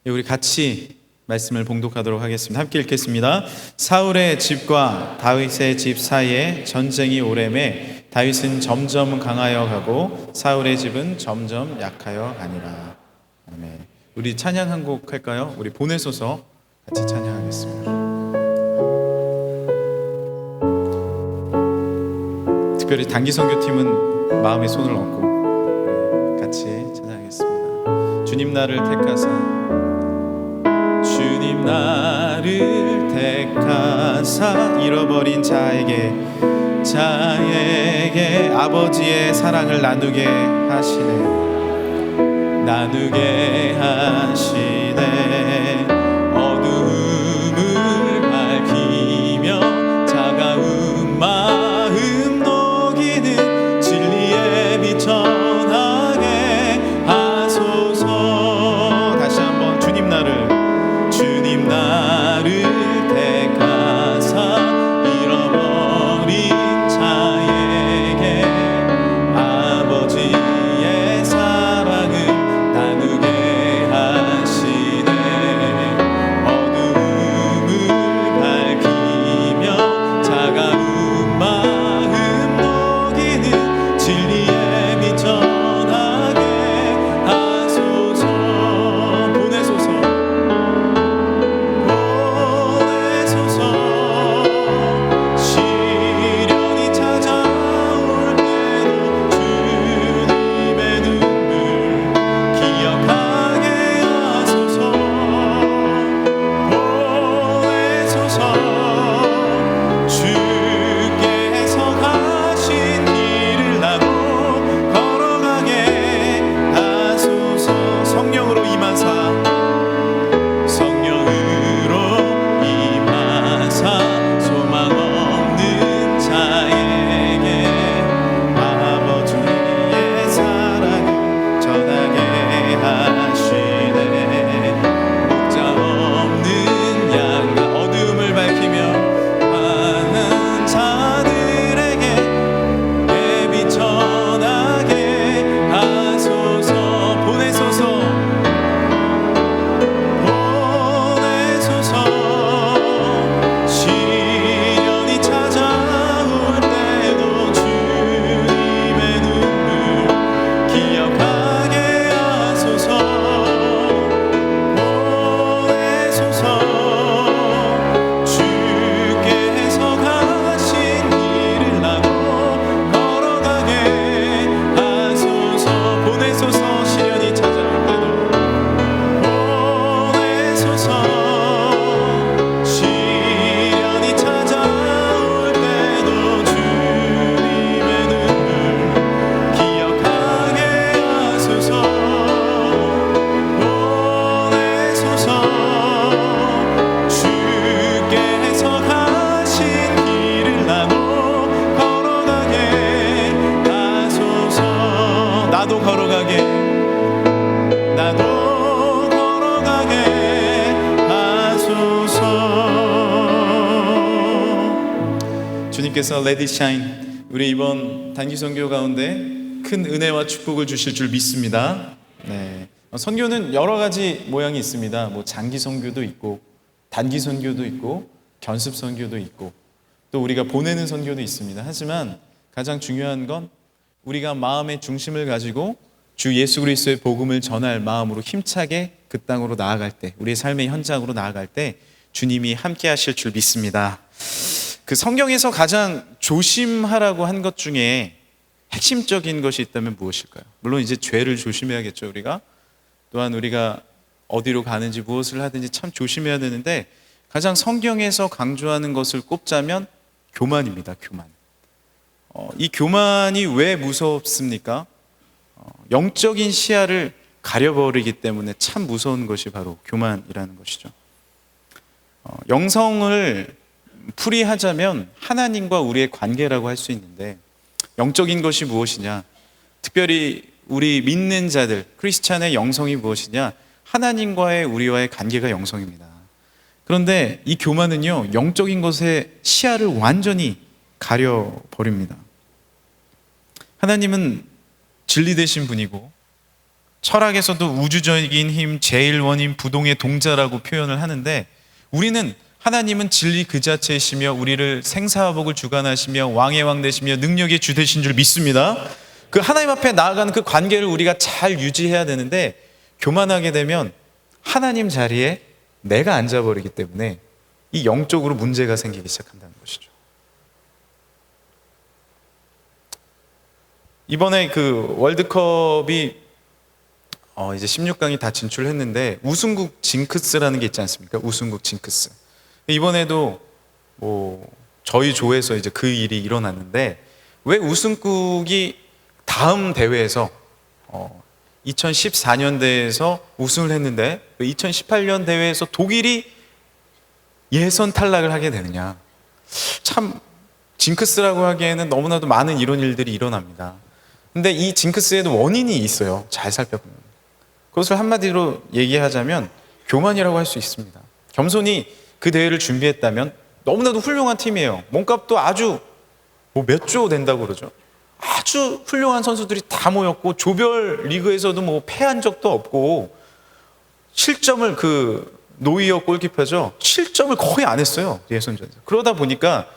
우리 같이 말씀을 봉독하도록 하겠습니다. 함께 읽겠습니다. 사울의 집과 다윗의 집 사이에 전쟁이 오래매 다윗은 점점 강하여 가고 사울의 집은 점점 약하여 가니라. 아멘. 우리 찬양 한 곡 할까요? 우리 보내소서 같이 찬양하겠습니다. 특별히 단기 선교팀은 마음에 손을 얹고 같이 찬양하겠습니다. 주님 나를 택하사 주님 나를 택하사 잃어버린 자에게 아버지의 사랑을 나누게 하시네 어두움을 밝히며 차가운 마음 녹이는 진리의 빛 전하게 하소서. 다시 한번 주님 나를 택하사 잃어버린 자에게 아버지의 사랑을 나누게 하시네 어두움을 밝히며 차가운 마음 녹이는 진리의 빛 전하게 하소서. 보내소서 시련이 찾아올 때도 주님의 눈물 기억하게 하소서. 보내소서 주께서 가신 길을 나도 걸어가게 하소서. 성령으로 임하사 소망 없는 자에게 아버지의 사랑을 전하게 하시네 목자 없는 양과 어두움을 밝히며 하는 자들에게 예비 전하게 하소서. 보내소서 시련이 찾아올 때도 주님의 눈물 기억하게 하소서. 보내소서 주께서 가신 길을 나도 걸어가게 하소서. 보내소서 시련이 찾아올 때도 보내소서 시련이 찾아올 때도 주님의 눈물 기억하게 하소서. 보내소서 주께서 가신 길을 나도 걸어가게 하소서. 나도 걸어가게 하소서. 주님께서 Let it shine 우리 이번 단기 선교 가운데 큰 은혜와 축복을 주실 줄 믿습니다. 네. 선교는 여러 가지 모양이 있습니다. 장기 선교도 있고 단기 선교도 있고 견습 선교도 있고 또 우리가 보내는 선교도 있습니다. 하지만 가장 중요한 건 우리가 마음의 중심을 가지고 주 예수 그리스도의 복음을 전할 마음으로 힘차게 그 땅으로 나아갈 때, 우리의 삶의 현장으로 나아갈 때 주님이 함께 하실 줄 믿습니다. 그 성경에서 가장 조심하라고 한 것 중에 핵심적인 것이 있다면 무엇일까요? 물론 이제 죄를 조심해야겠죠, 우리가. 또한 우리가 어디로 가는지 무엇을 하든지 참 조심해야 되는데 가장 성경에서 강조하는 것을 꼽자면 교만입니다. 교만. 이 교만이 왜 무섭습니까? 영적인 시야를 가려버리기 때문에 참 무서운 것이 바로 교만이라는 것이죠. 영성을 풀이하자면 하나님과 우리의 관계라고 할 수 있는데 영적인 것이 무엇이냐? 특별히 우리 믿는 자들, 크리스찬의 영성이 무엇이냐? 하나님과의 우리와의 관계가 영성입니다. 그런데 이 교만은요, 영적인 것의 시야를 완전히 가려버립니다. 하나님은 진리 되신 분이고 철학에서도 우주적인 힘, 제1원인 부동의 동자라고 표현을 하는데, 우리는 하나님은 진리 그 자체이시며 우리를 생사화복을 주관하시며 왕의 왕 되시며 능력의 주 되신 줄 믿습니다. 그 하나님 앞에 나아가는 그 관계를 우리가 잘 유지해야 되는데, 교만하게 되면 하나님 자리에 내가 앉아버리기 때문에 이 영적으로 문제가 생기기 시작한다는 것이죠. 이번에 그 월드컵이 이제 16강이 다 진출했는데, 우승국 징크스라는 게 있지 않습니까? 우승국 징크스. 이번에도 저희 조에서 이제 그 일이 일어났는데, 왜 우승국이 다음 대회에서 2014년 대회에서 우승을 했는데 왜 2018년 대회에서 독일이 예선 탈락을 하게 되느냐. 참 징크스라고 하기에는 너무나도 많은 이런 일들이 일어납니다. 근데 이 징크스에도 원인이 있어요. 잘 살펴보면. 그것을 한마디로 얘기하자면 교만이라고 할 수 있습니다. 겸손히 그 대회를 준비했다면 너무나도 훌륭한 팀이에요. 몸값도 아주 몇 조 된다고 그러죠. 아주 훌륭한 선수들이 다 모였고, 조별 리그에서도 패한 적도 없고, 실점을 노이어 골키퍼죠. 실점을 거의 안 했어요. 예선전에서. 그러다 보니까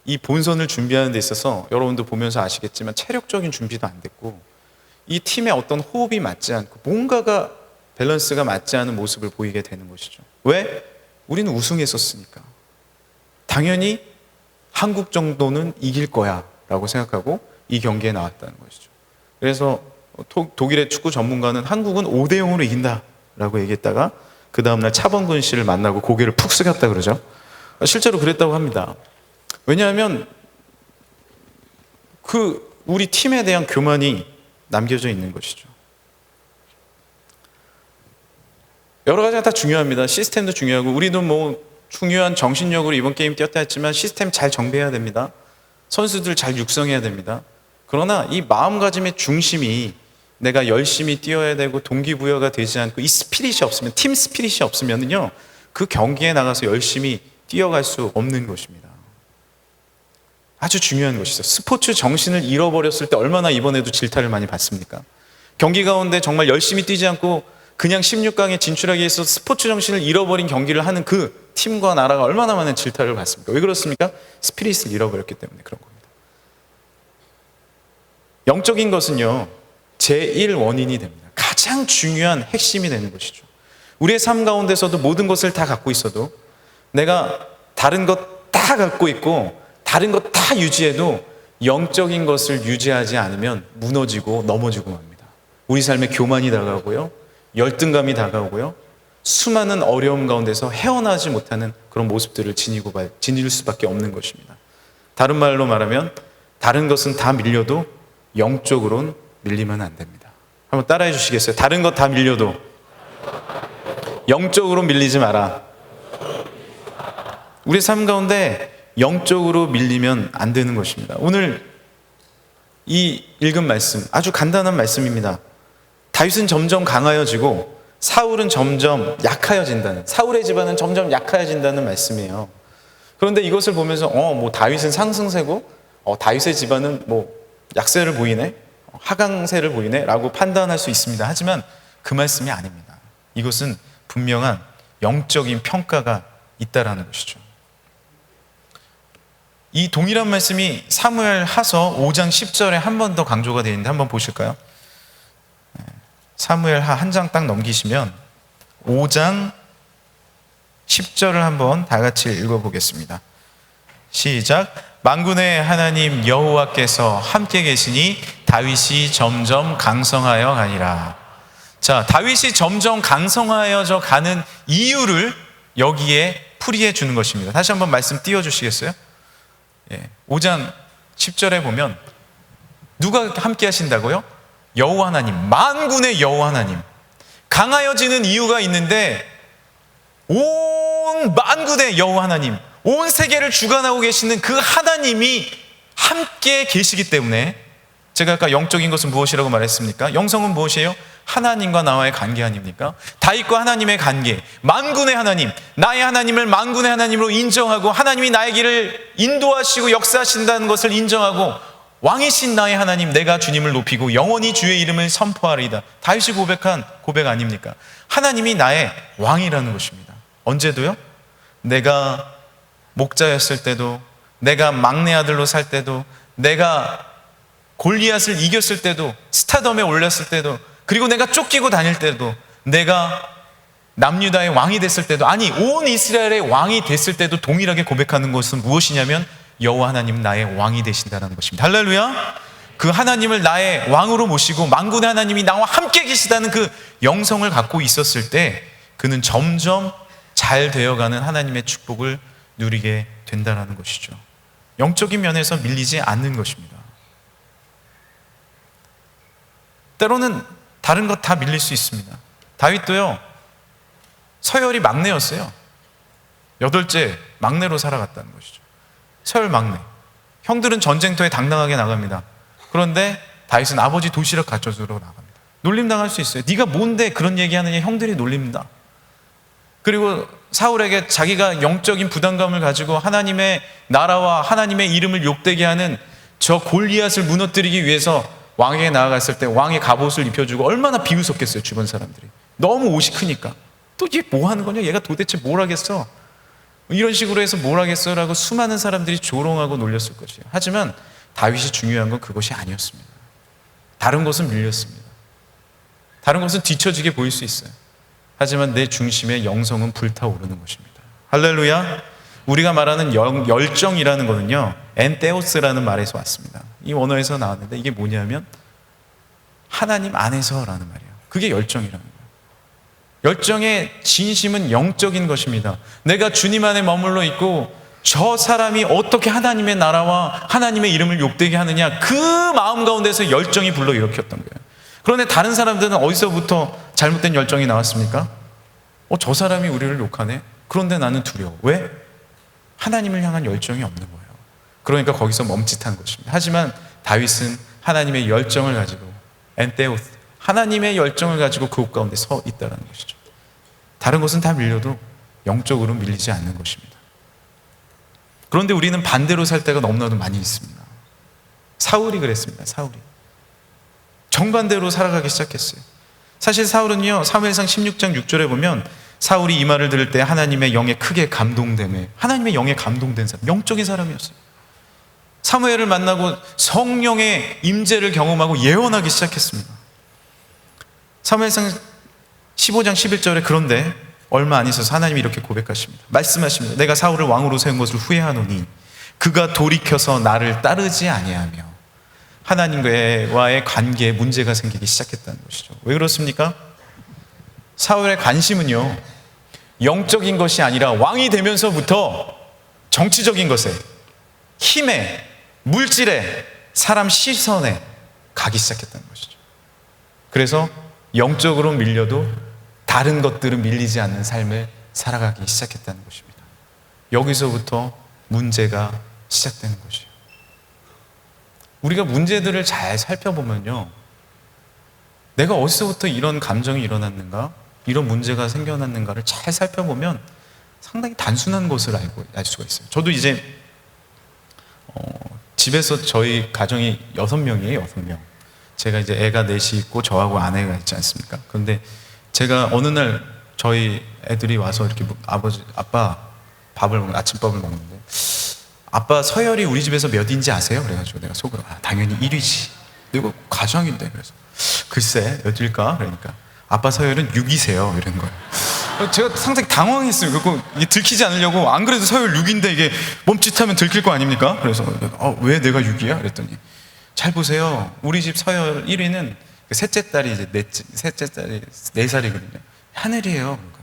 이 본선을 준비하는 데 있어서 여러분도 보면서 아시겠지만 체력적인 준비도 안 됐고, 이 팀의 어떤 호흡이 맞지 않고 뭔가가 밸런스가 맞지 않은 모습을 보이게 되는 것이죠. 왜? 우리는 우승했었으니까. 당연히 한국 정도는 이길 거야 라고 생각하고 이 경기에 나왔다는 것이죠. 그래서 독일의 축구 전문가는 한국은 5대0으로 이긴다 라고 얘기했다가 그 다음날 차범근 씨를 만나고 고개를 푹 숙였다 그러죠. 실제로 그랬다고 합니다. 왜냐하면 우리 팀에 대한 교만이 남겨져 있는 것이죠. 여러 가지가 다 중요합니다. 시스템도 중요하고, 우리도 중요한 정신력으로 이번 게임 뛰었다 했지만 시스템 잘 정비해야 됩니다. 선수들 잘 육성해야 됩니다. 그러나 이 마음가짐의 중심이 내가 열심히 뛰어야 되고 동기부여가 되지 않고 이 스피릿이 없으면, 팀 스피릿이 없으면요, 그 경기에 나가서 열심히 뛰어갈 수 없는 것입니다. 아주 중요한 것이죠. 스포츠 정신을 잃어버렸을 때 얼마나 이번에도 질타를 많이 받습니까? 경기 가운데 정말 열심히 뛰지 않고 그냥 16강에 진출하기 위해서 스포츠 정신을 잃어버린 경기를 하는 그 팀과 나라가 얼마나 많은 질타를 받습니까? 왜 그렇습니까? 스피릿을 잃어버렸기 때문에 그런 겁니다. 영적인 것은요, 제1원인이 됩니다. 가장 중요한 핵심이 되는 것이죠. 우리의 삶 가운데서도 모든 것을 다 갖고 있어도, 내가 다른 것 다 갖고 있고 다른 것 다 유지해도 영적인 것을 유지하지 않으면 무너지고 넘어지고 맙니다. 우리 삶에 교만이 다가오고요, 열등감이 다가오고요, 수많은 어려움 가운데서 헤어나지 못하는 그런 모습들을 지닐 수밖에 없는 것입니다. 다른 말로 말하면 다른 것은 다 밀려도 영적으로는 밀리면 안 됩니다. 한번 따라해 주시겠어요? 다른 것 다 밀려도 영적으로 밀리지 마라. 우리 삶 가운데 영적으로 밀리면 안 되는 것입니다. 오늘 이 읽은 말씀 아주 간단한 말씀입니다. 다윗은 점점 강하여지고 사울은 점점 약하여진다는, 사울의 집안은 점점 약하여진다는 말씀이에요. 그런데 이것을 보면서 다윗은 상승세고 다윗의 집안은 약세를 보이네, 하강세를 보이네 라고 판단할 수 있습니다. 하지만 그 말씀이 아닙니다. 이것은 분명한 영적인 평가가 있다라는 것이죠. 이 동일한 말씀이 사무엘하서 5장 10절에 한 번 더 강조가 되어 있는데 한번 보실까요? 사무엘하 한 장 딱 넘기시면 5장 10절을 한번 다 같이 읽어보겠습니다. 시작. 만군의 하나님 여호와께서 함께 계시니 다윗이 점점 강성하여 가니라. 자, 다윗이 점점 강성하여져 가는 이유를 여기에 풀이해 주는 것입니다. 다시 한번 말씀 띄워주시겠어요? 5장 10절에 보면 누가 함께 하신다고요? 여호와 하나님, 만군의 여호와 하나님. 강하여지는 이유가 있는데 온 만군의 여호와 하나님, 온 세계를 주관하고 계시는 그 하나님이 함께 계시기 때문에, 제가 아까 영적인 것은 무엇이라고 말했습니까? 영성은 무엇이에요? 하나님과 나와의 관계 아닙니까? 다윗과 하나님의 관계, 만군의 하나님, 나의 하나님을 만군의 하나님으로 인정하고 하나님이 나의 길을 인도하시고 역사하신다는 것을 인정하고 왕이신 나의 하나님, 내가 주님을 높이고 영원히 주의 이름을 선포하리이다. 다윗이 고백한 고백 아닙니까? 하나님이 나의 왕이라는 것입니다. 언제도요? 내가 목자였을 때도, 내가 막내 아들로 살 때도, 내가 골리앗을 이겼을 때도, 스타덤에 올렸을 때도, 그리고 내가 쫓기고 다닐 때도, 내가 남유다의 왕이 됐을 때도, 아니 온 이스라엘의 왕이 됐을 때도 동일하게 고백하는 것은 무엇이냐면 여호와 하나님 나의 왕이 되신다는 것입니다. 할렐루야. 그 하나님을 나의 왕으로 모시고 만군의 하나님이 나와 함께 계시다는 그 영성을 갖고 있었을 때 그는 점점 잘 되어가는 하나님의 축복을 누리게 된다는 것이죠. 영적인 면에서 밀리지 않는 것입니다. 때로는 다른 것 다 밀릴 수 있습니다. 다윗도요, 서열이 막내였어요. 8째 막내로 살아갔다는 것이죠. 서열 막내. 형들은 전쟁터에 당당하게 나갑니다. 그런데 다윗은 아버지 도시락 가져주러 나갑니다. 놀림당할 수 있어요. 네가 뭔데 그런 얘기하느냐, 형들이 놀립니다. 그리고 사울에게 자기가 영적인 부담감을 가지고 하나님의 나라와 하나님의 이름을 욕되게 하는 저 골리앗을 무너뜨리기 위해서 왕에게 나아갔을 때 왕의 갑옷을 입혀주고 얼마나 비웃었겠어요, 주변 사람들이. 너무 옷이 크니까. 또 얘 뭐 하는 거냐, 얘가 도대체 뭘 하겠어, 이런 식으로 해서 뭘 하겠어 라고 수많은 사람들이 조롱하고 놀렸을 것이에요. 하지만 다윗이 중요한 건 그것이 아니었습니다. 다른 것은 밀렸습니다. 다른 것은 뒤처지게 보일 수 있어요. 하지만 내 중심의 영성은 불타오르는 것입니다. 할렐루야. 우리가 말하는 열정이라는 거는요, 엔테오스라는 말에서 왔습니다. 이 원어에서 나왔는데 이게 뭐냐면 하나님 안에서라는 말이에요. 그게 열정이라는 거예요. 열정의 진심은 영적인 것입니다. 내가 주님 안에 머물러 있고 저 사람이 어떻게 하나님의 나라와 하나님의 이름을 욕되게 하느냐, 그 마음 가운데서 열정이 불러일으켰던 거예요. 그런데 다른 사람들은 어디서부터 잘못된 열정이 나왔습니까? 저 사람이 우리를 욕하네? 그런데 나는 두려워. 왜? 하나님을 향한 열정이 없는 거예요. 그러니까 거기서 멈칫한 것입니다. 하지만 다윗은 하나님의 열정을 가지고, 엔테오스, 하나님의 열정을 가지고 그옷 가운데 서 있다는 것이죠. 다른 것은 다 밀려도 영적으로 밀리지 않는 것입니다. 그런데 우리는 반대로 살 때가 너무나도 많이 있습니다. 사울이 그랬습니다. 사울이 정반대로 살아가기 시작했어요. 사실 사울은요, 사무엘상 16장 6절에 보면 사울이 이 말을 들을 때 하나님의 영에 크게 감동됨에, 하나님의 영에 감동된 사람, 영적인 사람이었어요. 사무엘을 만나고 성령의 임재를 경험하고 예언하기 시작했습니다. 사무엘상 15장 11절에 그런데 얼마 안 있어서 하나님이 이렇게 고백하십니다. 말씀하십니다. 내가 사울을 왕으로 세운 것을 후회하노니 그가 돌이켜서 나를 따르지 아니하며. 하나님과의 관계에 문제가 생기기 시작했다는 것이죠. 왜 그렇습니까? 사울의 관심은요, 영적인 것이 아니라 왕이 되면서부터 정치적인 것에, 힘에, 물질에, 사람 시선에 가기 시작했다는 것이죠. 그래서 영적으로 밀려도 다른 것들은 밀리지 않는 삶을 살아가기 시작했다는 것입니다. 여기서부터 문제가 시작되는 것이에요. 우리가 문제들을 잘 살펴보면요, 내가 어디서부터 이런 감정이 일어났는가, 이런 문제가 생겨났는가를 잘 살펴보면 상당히 단순한 것을 알 수가 있어요. 저도 이제 집에서 저희 가정이 6명이에요. 6명. 제가 이제 애가 넷이 있고 저하고 아내가 있지 않습니까? 그런데 제가 어느 날 저희 애들이 와서 이렇게 아빠 아침밥을 먹는데, 아빠 서열이 우리 집에서 몇인지 아세요? 그래가지고 내가 속으로 당연히 1위지. 이거 가정인데. 그래서 글쎄 몇일까? 그러니까 아빠 서열은 6이세요. 이런 거예요. 제가 상당히 당황했어요. 그거 들키지 않으려고, 안 그래도 서열 6인데 이게 멈칫하면 들킬 거 아닙니까? 그래서 왜 내가 6이야? 그랬더니 잘 보세요. 우리 집 서열 1위는 셋째 딸이 이제 셋째 딸이 4살이거든요. 하늘이에요.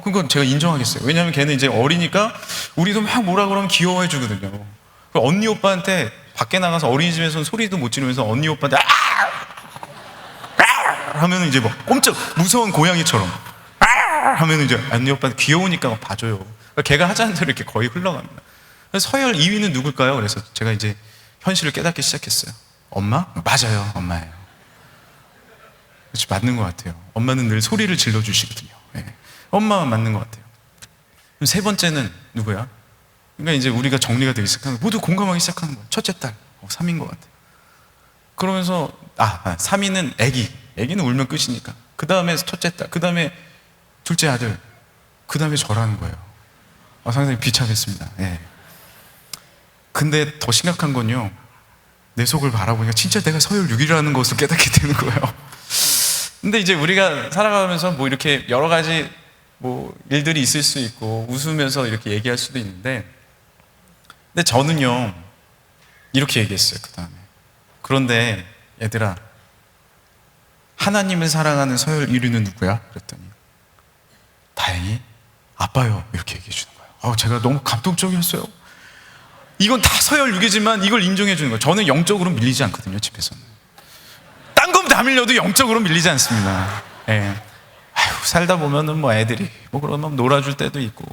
그건 제가 인정하겠어요. 왜냐하면 걔는 이제 어리니까 우리도 막 뭐라 그러면 귀여워해 주거든요. 언니 오빠한테 밖에 나가서 어린이집에서는 소리도 못 지르면서 언니 오빠한테 하면 이제 뭐 꼼짝 무서운 고양이처럼 하면 이제 언니 오빠한테 귀여우니까 막 봐줘요. 그러니까 걔가 하자는 대로 이렇게 거의 흘러갑니다. 그래서 서열 2위는 누굴까요? 그래서 제가 이제 현실을 깨닫기 시작했어요. 엄마? 맞아요, 엄마예요. 그렇지, 맞는 것 같아요. 엄마는 늘 소리를 질러주시거든요. 네. 엄마가 맞는 것 같아요. 그럼 세 번째는 누구야? 그러니까 이제 우리가 정리가 되기 시작하는, 모두 공감하기 시작하는 거예요. 첫째 딸, 3인 것 같아요. 그러면서 3위는 애기는 울면 끝이니까. 그 다음에 첫째 딸, 그 다음에 둘째 아들, 그 다음에 저라는 거예요. 상당히 비참했습니다. 예. 근데 더 심각한 건요, 내 속을 바라보니까 진짜 내가 서열 6위라는 것을 깨닫게 되는 거예요. 근데 이제 우리가 살아가면서 뭐 이렇게 여러 가지 뭐 일들이 있을 수 있고 웃으면서 이렇게 얘기할 수도 있는데, 근데 저는요 이렇게 얘기했어요. 그 다음에, 그런데 얘들아, 하나님을 사랑하는 서열 1위는 누구야? 그랬더니 다행히 아빠요, 이렇게 얘기해 주는 거예요. 제가 너무 감동적이었어요. 이건 다 서열 6위지만 이걸 인정해 주는 거예요. 저는 영적으로 밀리지 않거든요. 집에서는 딴 건 다 밀려도 영적으로 밀리지 않습니다. 예. 살다 보면은 뭐 애들이 뭐 그러면 놀아줄 때도 있고,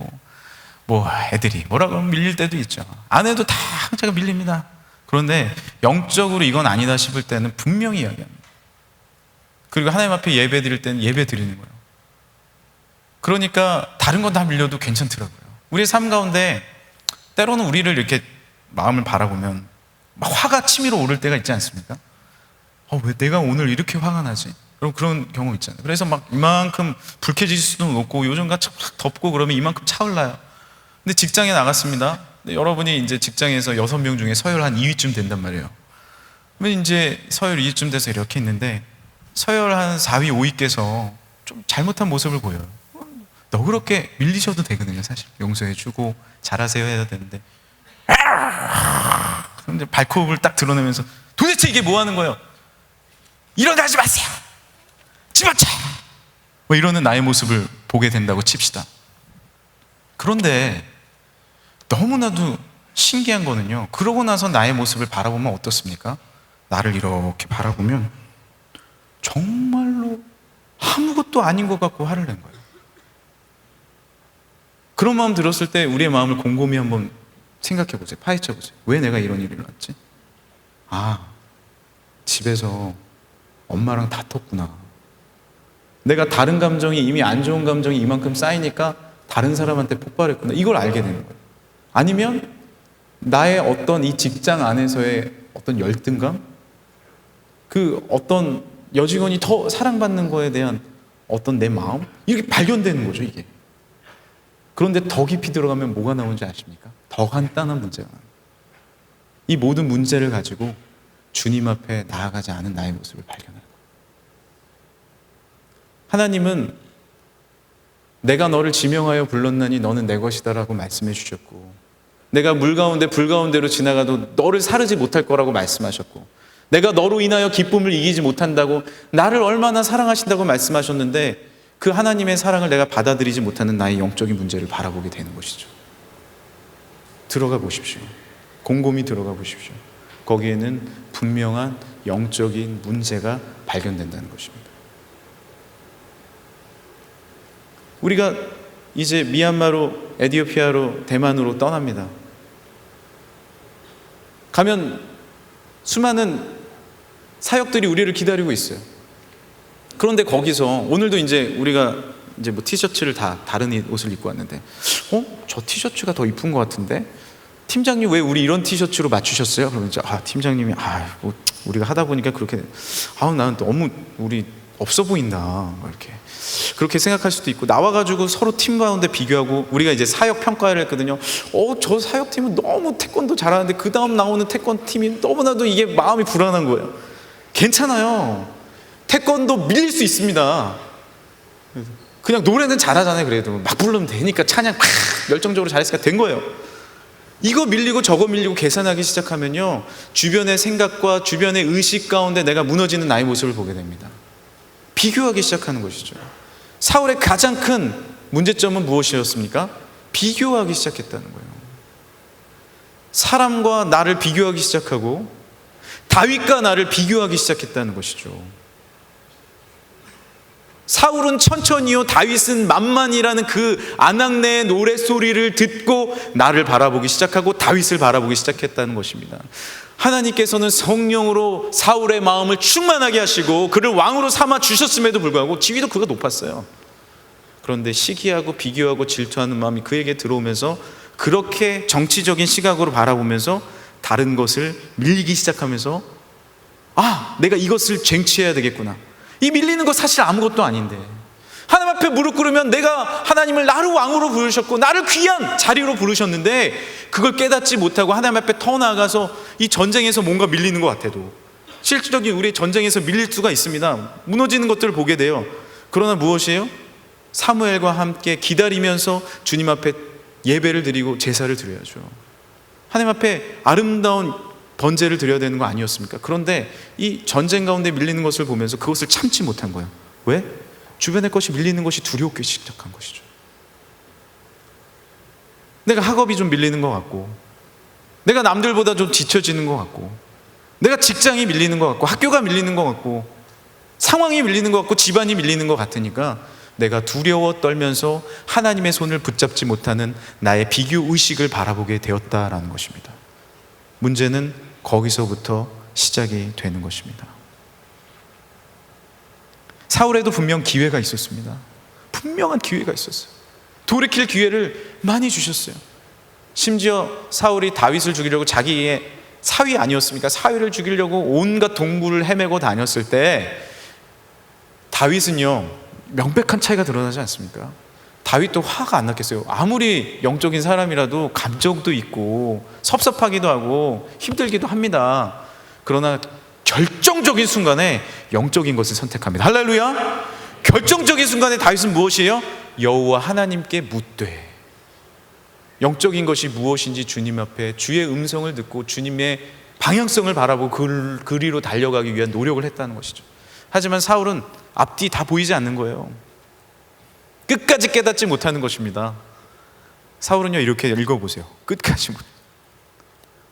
뭐 애들이 뭐라 그러면 밀릴 때도 있죠. 아내도 다 제가 밀립니다. 그런데 영적으로 이건 아니다 싶을 때는 분명히 이야기합니다. 그리고 하나님 앞에 예배 드릴 때는 예배 드리는 거예요. 그러니까 다른 건 다 밀려도 괜찮더라고요. 우리의 삶 가운데 때로는 우리를 이렇게 마음을 바라보면 막 화가 치밀어 오를 때가 있지 않습니까? 왜 내가 오늘 이렇게 화가 나지? 그런 경우 있잖아요. 그래서 막 이만큼 불쾌해질 수도 높고 요즘같이 확 덥고 그러면 이만큼 차올라요. 근데 직장에 나갔습니다. 근데 여러분이 이제 직장에서 6명 중에 서열 한 2위쯤 된단 말이에요. 그러면 이제 서열 2위쯤 돼서 이렇게 있는데 서열 한 4위, 5위께서 좀 잘못한 모습을 보여요. 너그럽게 밀리셔도 되거든요. 사실 용서해주고 잘하세요 해야 되는데, 근데 발코업을 딱 드러내면서 도대체 이게 뭐 하는 거예요? 일어나지 마세요, 집어쳐, 뭐 이러는 나의 모습을 보게 된다고 칩시다. 그런데 너무나도 신기한 거는요, 그러고 나서 나의 모습을 바라보면 어떻습니까? 나를 이렇게 바라보면 정말로 아무것도 아닌 것 같고 화를 낸 거예요. 그런 마음 들었을 때 우리의 마음을 곰곰이 한번 생각해 보세요. 파헤쳐 보세요. 왜 내가 이런 일이 일어났지? 집에서 엄마랑 다퉜구나. 내가 다른 감정이, 이미 안 좋은 감정이 이만큼 쌓이니까 다른 사람한테 폭발했구나. 이걸 알게 되는 거예요. 아니면 나의 어떤 이 직장 안에서의 어떤 열등감, 그 어떤 여직원이 더 사랑받는 거에 대한 어떤 내 마음, 이렇게 발견되는 거죠, 이게. 그런데 더 깊이 들어가면 뭐가 나오는지 아십니까? 더 간단한 문제가 나와요. 이 모든 문제를 가지고 주님 앞에 나아가지 않은 나의 모습을 발견하는 거예요. 하나님은 내가 너를 지명하여 불렀나니 너는 내 것이다라고 말씀해 주셨고, 내가 물 가운데 불 가운데로 지나가도 너를 사르지 못할 거라고 말씀하셨고, 내가 너로 인하여 기쁨을 이기지 못한다고, 나를 얼마나 사랑하신다고 말씀하셨는데, 그 하나님의 사랑을 내가 받아들이지 못하는 나의 영적인 문제를 바라보게 되는 것이죠. 들어가 보십시오. 곰곰이 들어가 보십시오. 거기에는 분명한 영적인 문제가 발견된다는 것입니다. 우리가 이제 미얀마로, 에티오피아로, 대만으로 떠납니다. 가면 수많은 사역들이 우리를 기다리고 있어요. 그런데 거기서 오늘도 이제 우리가 이제 뭐 티셔츠를 다 다른 옷을 입고 왔는데, 저 티셔츠가 더 이쁜 것 같은데 팀장님 왜 우리 이런 티셔츠로 맞추셨어요? 그러면 이제 팀장님이 뭐 우리가 하다 보니까 그렇게 나는 너무 우리 없어 보인다 이렇게 그렇게 생각할 수도 있고, 나와가지고 서로 팀 가운데 비교하고, 우리가 이제 사역 평가를 했거든요. 저 사역팀은 너무 태권도 잘하는데 그 다음 나오는 태권도 팀이 너무나도 이게 마음이 불안한 거예요. 괜찮아요. 태권도 밀릴 수 있습니다. 그냥 노래는 잘하잖아요. 그래도 막 부르면 되니까 찬양 열정적으로 잘했으니까 된 거예요. 이거 밀리고 저거 밀리고 계산하기 시작하면요, 주변의 생각과 주변의 의식 가운데 내가 무너지는 나의 모습을 보게 됩니다. 비교하기 시작하는 것이죠. 사울의 가장 큰 문제점은 무엇이었습니까? 비교하기 시작했다는 거예요. 사람과 나를 비교하기 시작하고 다윗과 나를 비교하기 시작했다는 것이죠. 사울은 천천히요, 다윗은 만만이라는 그 아낙네의 노랫소리를 듣고 나를 바라보기 시작하고 다윗을 바라보기 시작했다는 것입니다. 하나님께서는 성령으로 사울의 마음을 충만하게 하시고 그를 왕으로 삼아 주셨음에도 불구하고 지위도 그가 높았어요. 그런데 시기하고 비교하고 질투하는 마음이 그에게 들어오면서 그렇게 정치적인 시각으로 바라보면서 다른 것을 밀리기 시작하면서 내가 이것을 쟁취해야 되겠구나. 이 밀리는 거 사실 아무것도 아닌데, 하나님 앞에 무릎 꿇으면 내가 하나님을 나를 왕으로 부르셨고 나를 귀한 자리로 부르셨는데 그걸 깨닫지 못하고 하나님 앞에 더 나아가서 이 전쟁에서 뭔가 밀리는 것 같아도, 실질적인 우리의 전쟁에서 밀릴 수가 있습니다. 무너지는 것들을 보게 돼요. 그러나 무엇이에요? 사무엘과 함께 기다리면서 주님 앞에 예배를 드리고 제사를 드려야죠. 하나님 앞에 아름다운 번제를 드려야 되는 거 아니었습니까? 그런데 이 전쟁 가운데 밀리는 것을 보면서 그것을 참지 못한 거예요. 왜? 주변의 것이 밀리는 것이 두렵기 시작한 것이죠. 내가 학업이 좀 밀리는 것 같고, 내가 남들보다 좀 뒤처지는 것 같고, 내가 직장이 밀리는 것 같고, 학교가 밀리는 것 같고, 상황이 밀리는 것 같고, 집안이 밀리는 것 같으니까 내가 두려워 떨면서 하나님의 손을 붙잡지 못하는 나의 비교의식을 바라보게 되었다라는 것입니다. 문제는 거기서부터 시작이 되는 것입니다. 사울에도 분명 기회가 있었습니다. 분명한 기회가 있었어요. 돌이킬 기회를 많이 주셨어요. 심지어 사울이 다윗을 죽이려고, 자기의 사위 아니었습니까? 사위를 죽이려고 온갖 동굴을 헤매고 다녔을 때 다윗은요, 명백한 차이가 드러나지 않습니까? 다윗도 화가 안 났겠어요. 아무리 영적인 사람이라도 감정도 있고 섭섭하기도 하고 힘들기도 합니다. 그러나 결정적인 순간에 영적인 것을 선택합니다. 할렐루야! 결정적인 순간에 다윗은 무엇이에요? 여호와 하나님께 묻되, 영적인 것이 무엇인지 주님 앞에 주의 음성을 듣고 주님의 방향성을 바라보고 그리로 달려가기 위한 노력을 했다는 것이죠. 하지만 사울은 앞뒤 다 보이지 않는 거예요. 끝까지 깨닫지 못하는 것입니다. 사울은요, 이렇게 읽어보세요. 끝까지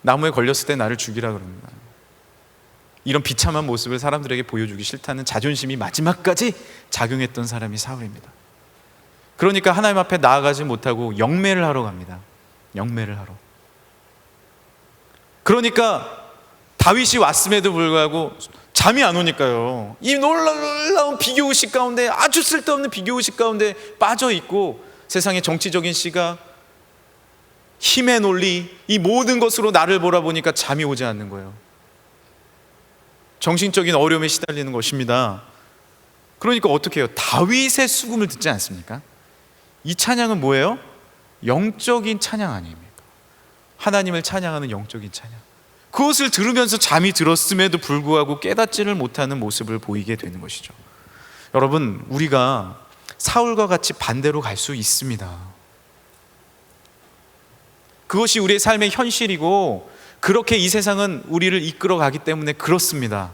나무에 걸렸을 때 나를 죽이라 그럽니다. 이런 비참한 모습을 사람들에게 보여주기 싫다는 자존심이 마지막까지 작용했던 사람이 사울입니다. 그러니까 하나님 앞에 나아가지 못하고 영매를 하러 갑니다. 영매를 하러. 그러니까 다윗이 왔음에도 불구하고 잠이 안 오니까요, 이 놀라운 비교의식 가운데, 아주 쓸데없는 비교의식 가운데 빠져 있고, 세상의 정치적인 시각, 힘의 논리, 이 모든 것으로 나를 몰아보니까 잠이 오지 않는 거예요. 정신적인 어려움에 시달리는 것입니다. 그러니까 어떻게 해요? 다윗의 수금을 듣지 않습니까? 이 찬양은 뭐예요? 영적인 찬양 아닙니까? 하나님을 찬양하는 영적인 찬양. 그것을 들으면서 잠이 들었음에도 불구하고 깨닫지를 못하는 모습을 보이게 되는 것이죠. 여러분, 우리가 사울과 같이 반대로 갈 수 있습니다. 그것이 우리의 삶의 현실이고, 그렇게 이 세상은 우리를 이끌어 가기 때문에 그렇습니다.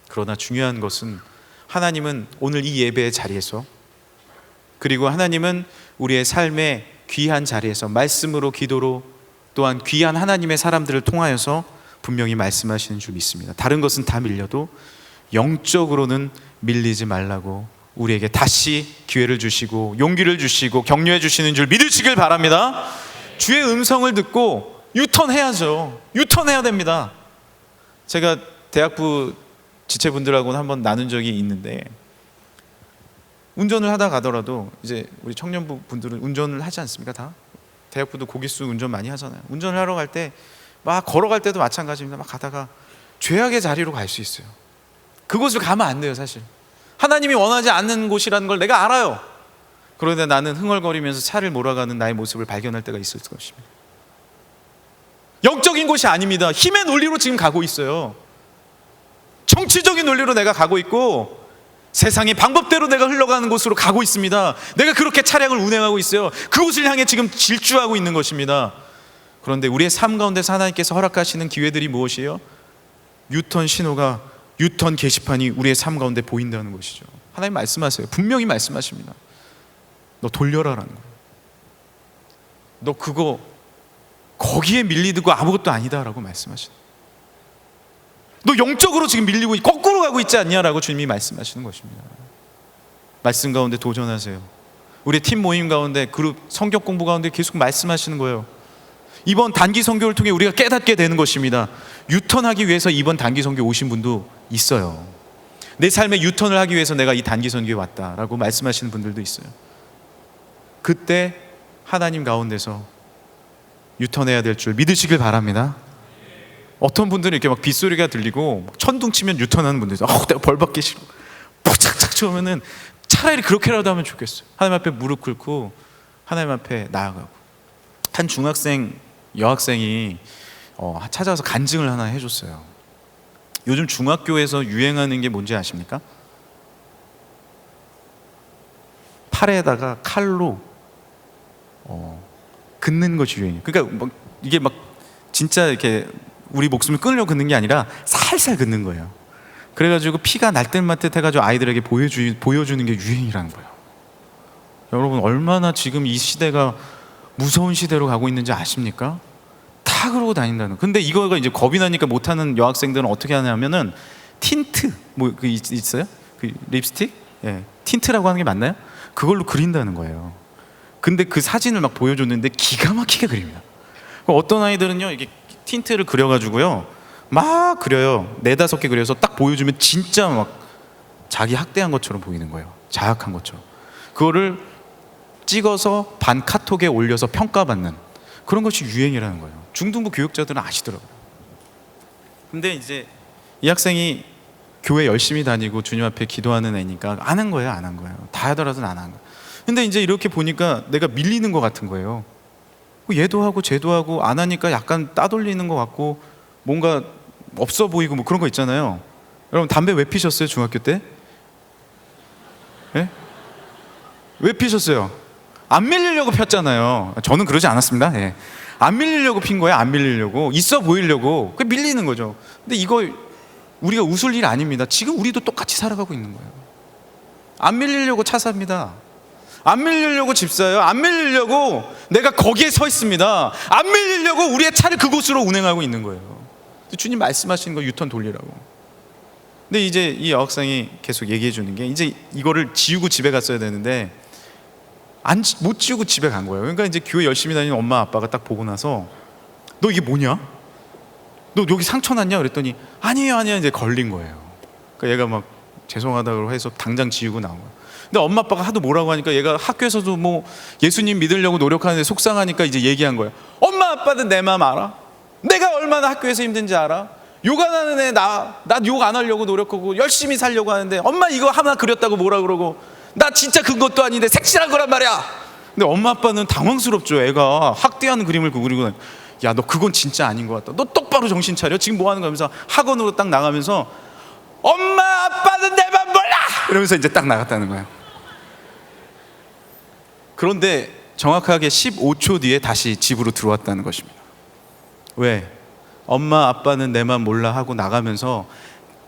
그러나 중요한 것은, 하나님은 오늘 이 예배의 자리에서, 그리고 하나님은 우리의 삶의 귀한 자리에서 말씀으로, 기도로, 또한 귀한 하나님의 사람들을 통하여서 분명히 말씀하시는 줄 믿습니다. 다른 것은 다 밀려도 영적으로는 밀리지 말라고 우리에게 다시 기회를 주시고 용기를 주시고 격려해 주시는 줄 믿으시길 바랍니다. 주의 음성을 듣고 유턴해야죠. 유턴해야 됩니다. 제가 대학부 지체분들하고는 한번 나눈 적이 있는데, 운전을 하다 가더라도 이제 우리 청년부 분들은 운전을 하지 않습니까? 다 대학부도 고기수 운전 많이 하잖아요. 운전을 하러 갈 때, 막 걸어갈 때도 마찬가지입니다. 막 가다가 죄악의 자리로 갈 수 있어요. 그곳을 가면 안 돼요. 사실 하나님이 원하지 않는 곳이라는 걸 내가 알아요. 그런데 나는 흥얼거리면서 차를 몰아가는 나의 모습을 발견할 때가 있을 것입니다. 영적인 곳이 아닙니다. 힘의 논리로 지금 가고 있어요. 정치적인 논리로 내가 가고 있고, 세상의 방법대로 내가 흘러가는 곳으로 가고 있습니다. 내가 그렇게 차량을 운행하고 있어요. 그곳을 향해 지금 질주하고 있는 것입니다. 그런데 우리의 삶 가운데서 하나님께서 허락하시는 기회들이 무엇이에요? 유턴 신호가, 유턴 게시판이 우리의 삶 가운데 보인다는 것이죠. 하나님 말씀하세요. 분명히 말씀하십니다. 너 돌려라라는 거예요. 너 그거 거기에 밀리고 아무것도 아니다라고 말씀하시는, 너 영적으로 지금 밀리고 거꾸로 가고 있지 않냐라고 주님이 말씀하시는 것입니다. 말씀 가운데 도전하세요. 우리 팀 모임 가운데, 그룹 성경 공부 가운데 계속 말씀하시는 거예요. 이번 단기 선교를 통해 우리가 깨닫게 되는 것입니다. 유턴하기 위해서 이번 단기 선교 오신 분도 있어요. 내 삶의 유턴을 하기 위해서 내가 이 단기 선교에 왔다라고 말씀하시는 분들도 있어요. 그때 하나님 가운데서 유턴해야 될 줄 믿으시길 바랍니다. 어떤 분들은 이렇게 막 빗소리가 들리고 천둥 치면 유턴하는 분들 있어요. 내가 벌 받기 싫어. 착착 치우면은 차라리 그렇게라도 하면 좋겠어요. 하나님 앞에 무릎 꿇고 하나님 앞에 나아가고. 한 중학생 여학생이 찾아와서 간증을 하나 해줬어요. 요즘 중학교에서 유행하는 게 뭔지 아십니까? 팔에다가 칼로 긋는 것이 유행이에요. 그러니까 이게 막 진짜 이렇게 우리 목숨을 끊으려고 긋는 게 아니라 살살 긋는 거예요. 그래가지고 피가 날듯말듯 해가지고 아이들에게 보여주는 게 유행이라는 거예요. 여러분, 얼마나 지금 이 시대가 무서운 시대로 가고 있는지 아십니까? 다 그러고 다닌다는. 근데 이거가 이제 겁이 나니까 못하는 여학생들은 어떻게 하냐면은 틴트 그 있어요? 그 립스틱? 예, 틴트라고 하는 게 맞나요? 그걸로 그린다는 거예요. 근데 그 사진을 막 보여줬는데 기가 막히게 그립니다. 어떤 아이들은요, 이게 틴트를 그려가지고요 막 그려요. 4-5개 그려서 딱 보여주면 진짜 막 자기 학대한 것처럼 보이는 거예요. 자학한 것처럼. 그거를 찍어서 반 카톡에 올려서 평가받는 그런 것이 유행이라는 거예요. 중등부 교육자들은 아시더라고요. 근데 이제 이 학생이 교회 열심히 다니고 주님 앞에 기도하는 애니까 안 한 거예요. 안 한 거예요. 다 하더라도 안 한 거예요. 근데 이제 이렇게 보니까 내가 밀리는 것 같은 거예요. 얘도 하고 쟤도 하고 안 하니까 약간 따돌리는 것 같고 뭔가 없어 보이고 뭐 그런 거 있잖아요. 여러분, 담배 왜 피셨어요? 중학교 때? 예? 왜 피셨어요? 안 밀리려고 폈잖아요. 저는 그러지 않았습니다. 예. 안 밀리려고 핀 거예요. 안 밀리려고, 있어 보이려고. 그 밀리는 거죠. 근데 이거 우리가 웃을 일 아닙니다. 지금 우리도 똑같이 살아가고 있는 거예요. 안 밀리려고 차 삽니다. 안 밀리려고 집 사요. 안 밀리려고 내가 거기에 서 있습니다. 안 밀리려고 우리의 차를 그곳으로 운행하고 있는 거예요. 주님 말씀하시는 거 유턴 돌리라고. 근데 이제 이 여학생이 계속 얘기해 주는 게, 이제 이거를 지우고 집에 갔어야 되는데 못 지우고 집에 간 거예요. 그러니까 이제 교회 열심히 다니는 엄마 아빠가 딱 보고 나서 너 이게 뭐냐? 너 여기 상처 났냐? 그랬더니 아니에요 이제 걸린 거예요. 그러니까 얘가 막 죄송하다고 해서 당장 지우고 나온 거예요. 근데 엄마 아빠가 하도 뭐라고 하니까 얘가 학교에서도 뭐 예수님 믿으려고 노력하는데 속상하니까 이제 얘기한 거예요. 엄마 아빠는 내 마음 알아? 내가 얼마나 학교에서 힘든지 알아? 욕 안 하는 애 나 욕 안 하려고 노력하고 열심히 살려고 하는데 엄마 이거 하나 그렸다고 뭐라 그러고 나 진짜 그런 것도 아닌데 색칠한 거란 말이야. 근데 엄마 아빠는 당황스럽죠. 애가 학대하는 그림을 그리고, 야 너 그건 진짜 아닌 것 같다. 너 똑바로 정신 차려. 지금 뭐 하는 거면서 학원으로 딱 나가면서 엄마 아빠는 내 맘 몰라 이러면서 이제 딱 나갔다는 거예요. 그런데 정확하게 15초 뒤에 다시 집으로 들어왔다는 것입니다. 왜? 엄마 아빠는 내 맘 몰라 하고 나가면서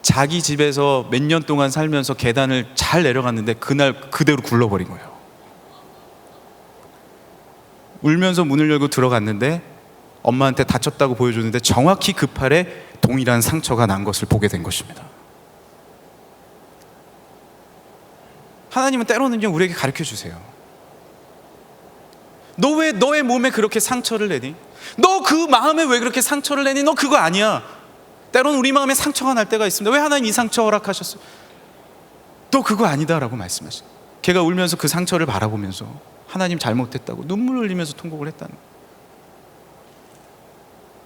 자기 집에서 몇 년 동안 살면서 계단을 잘 내려갔는데 그날 그대로 굴러버린 거예요. 울면서 문을 열고 들어갔는데 엄마한테 다쳤다고 보여줬는데 정확히 그 팔에 동일한 상처가 난 것을 보게 된 것입니다. 하나님은 때로는요 우리에게 가르쳐 주세요. 너 왜 너의 몸에 그렇게 상처를 내니? 너 그 마음에 왜 그렇게 상처를 내니? 너 그거 아니야. 때로는 우리 마음에 상처가 날 때가 있습니다. 왜 하나님 이 상처 허락하셨어? 너 그거 아니다라고 말씀하시죠. 걔가 울면서 그 상처를 바라보면서 하나님 잘못했다고 눈물을 흘리면서 통곡을 했다는 거예요.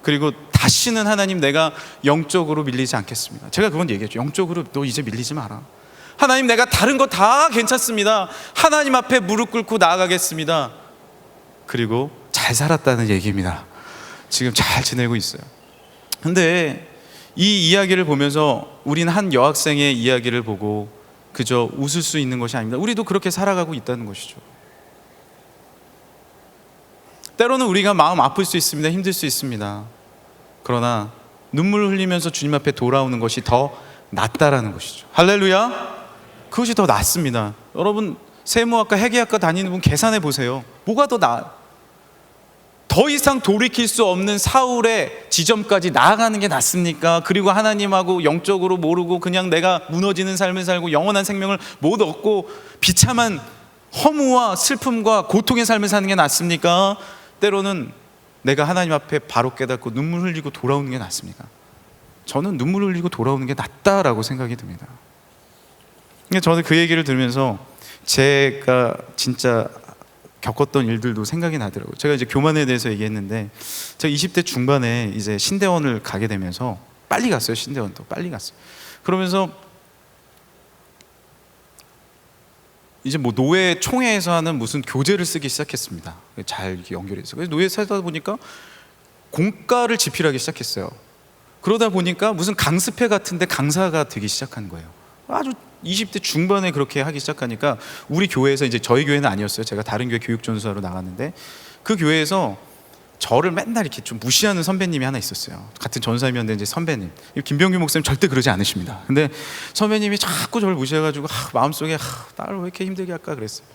그리고 다시는 하나님 내가 영적으로 밀리지 않겠습니다. 제가 그건 얘기했죠. 영적으로 너 이제 밀리지 마라. 하나님 내가 다른 거 다 괜찮습니다. 하나님 앞에 무릎 꿇고 나아가겠습니다. 그리고 잘 살았다는 얘기입니다. 지금 잘 지내고 있어요. 근데 이 이야기를 보면서 우린 한 여학생의 이야기를 보고 그저 웃을 수 있는 것이 아닙니다. 우리도 그렇게 살아가고 있다는 것이죠. 때로는 우리가 마음 아플 수 있습니다. 힘들 수 있습니다. 그러나 눈물을 흘리면서 주님 앞에 돌아오는 것이 더 낫다라는 것이죠. 할렐루야. 그것이 더 낫습니다. 여러분 세무학과 회계학과 다니는 분 계산해 보세요. 뭐가 더 나아요? 더 이상 돌이킬 수 없는 사울의 지점까지 나아가는 게 낫습니까? 그리고 하나님하고 영적으로 모르고 그냥 내가 무너지는 삶을 살고 영원한 생명을 못 얻고 비참한 허무와 슬픔과 고통의 삶을 사는 게 낫습니까? 때로는 내가 하나님 앞에 바로 깨닫고 눈물 흘리고 돌아오는 게 낫습니까? 저는 눈물 흘리고 돌아오는 게 낫다라고 생각이 듭니다. 저는 그 얘기를 들으면서 제가 진짜 겪었던 일들도 생각이 나더라고요. 제가 이제 교만에 대해서 얘기했는데, 제가 20대 중반에 이제 신대원을 가게 되면서 빨리 갔어요. 신대원도 빨리 갔어요. 그러면서 이제 뭐 노회 총회에서 하는 무슨 교재를 쓰기 시작했습니다. 잘 연결해서. 그래서 노예 살다 보니까 공과를 집필하기 시작했어요. 그러다 보니까 무슨 강습회 같은데 강사가 되기 시작한 거예요. 아주 20대 중반에 그렇게 하기 시작하니까 우리 교회에서, 이제 저희 교회는 아니었어요. 제가 다른 교회 교육전수하러 나갔는데 그 교회에서 저를 맨날 이렇게 좀 무시하는 선배님이 하나 있었어요. 같은 전사님이었는데 이제 선배님, 김병규 목사님 절대 그러지 않으십니다. 근데 선배님이 자꾸 저를 무시해가지고 마음속에 나를 왜 이렇게 힘들게 할까 그랬어요.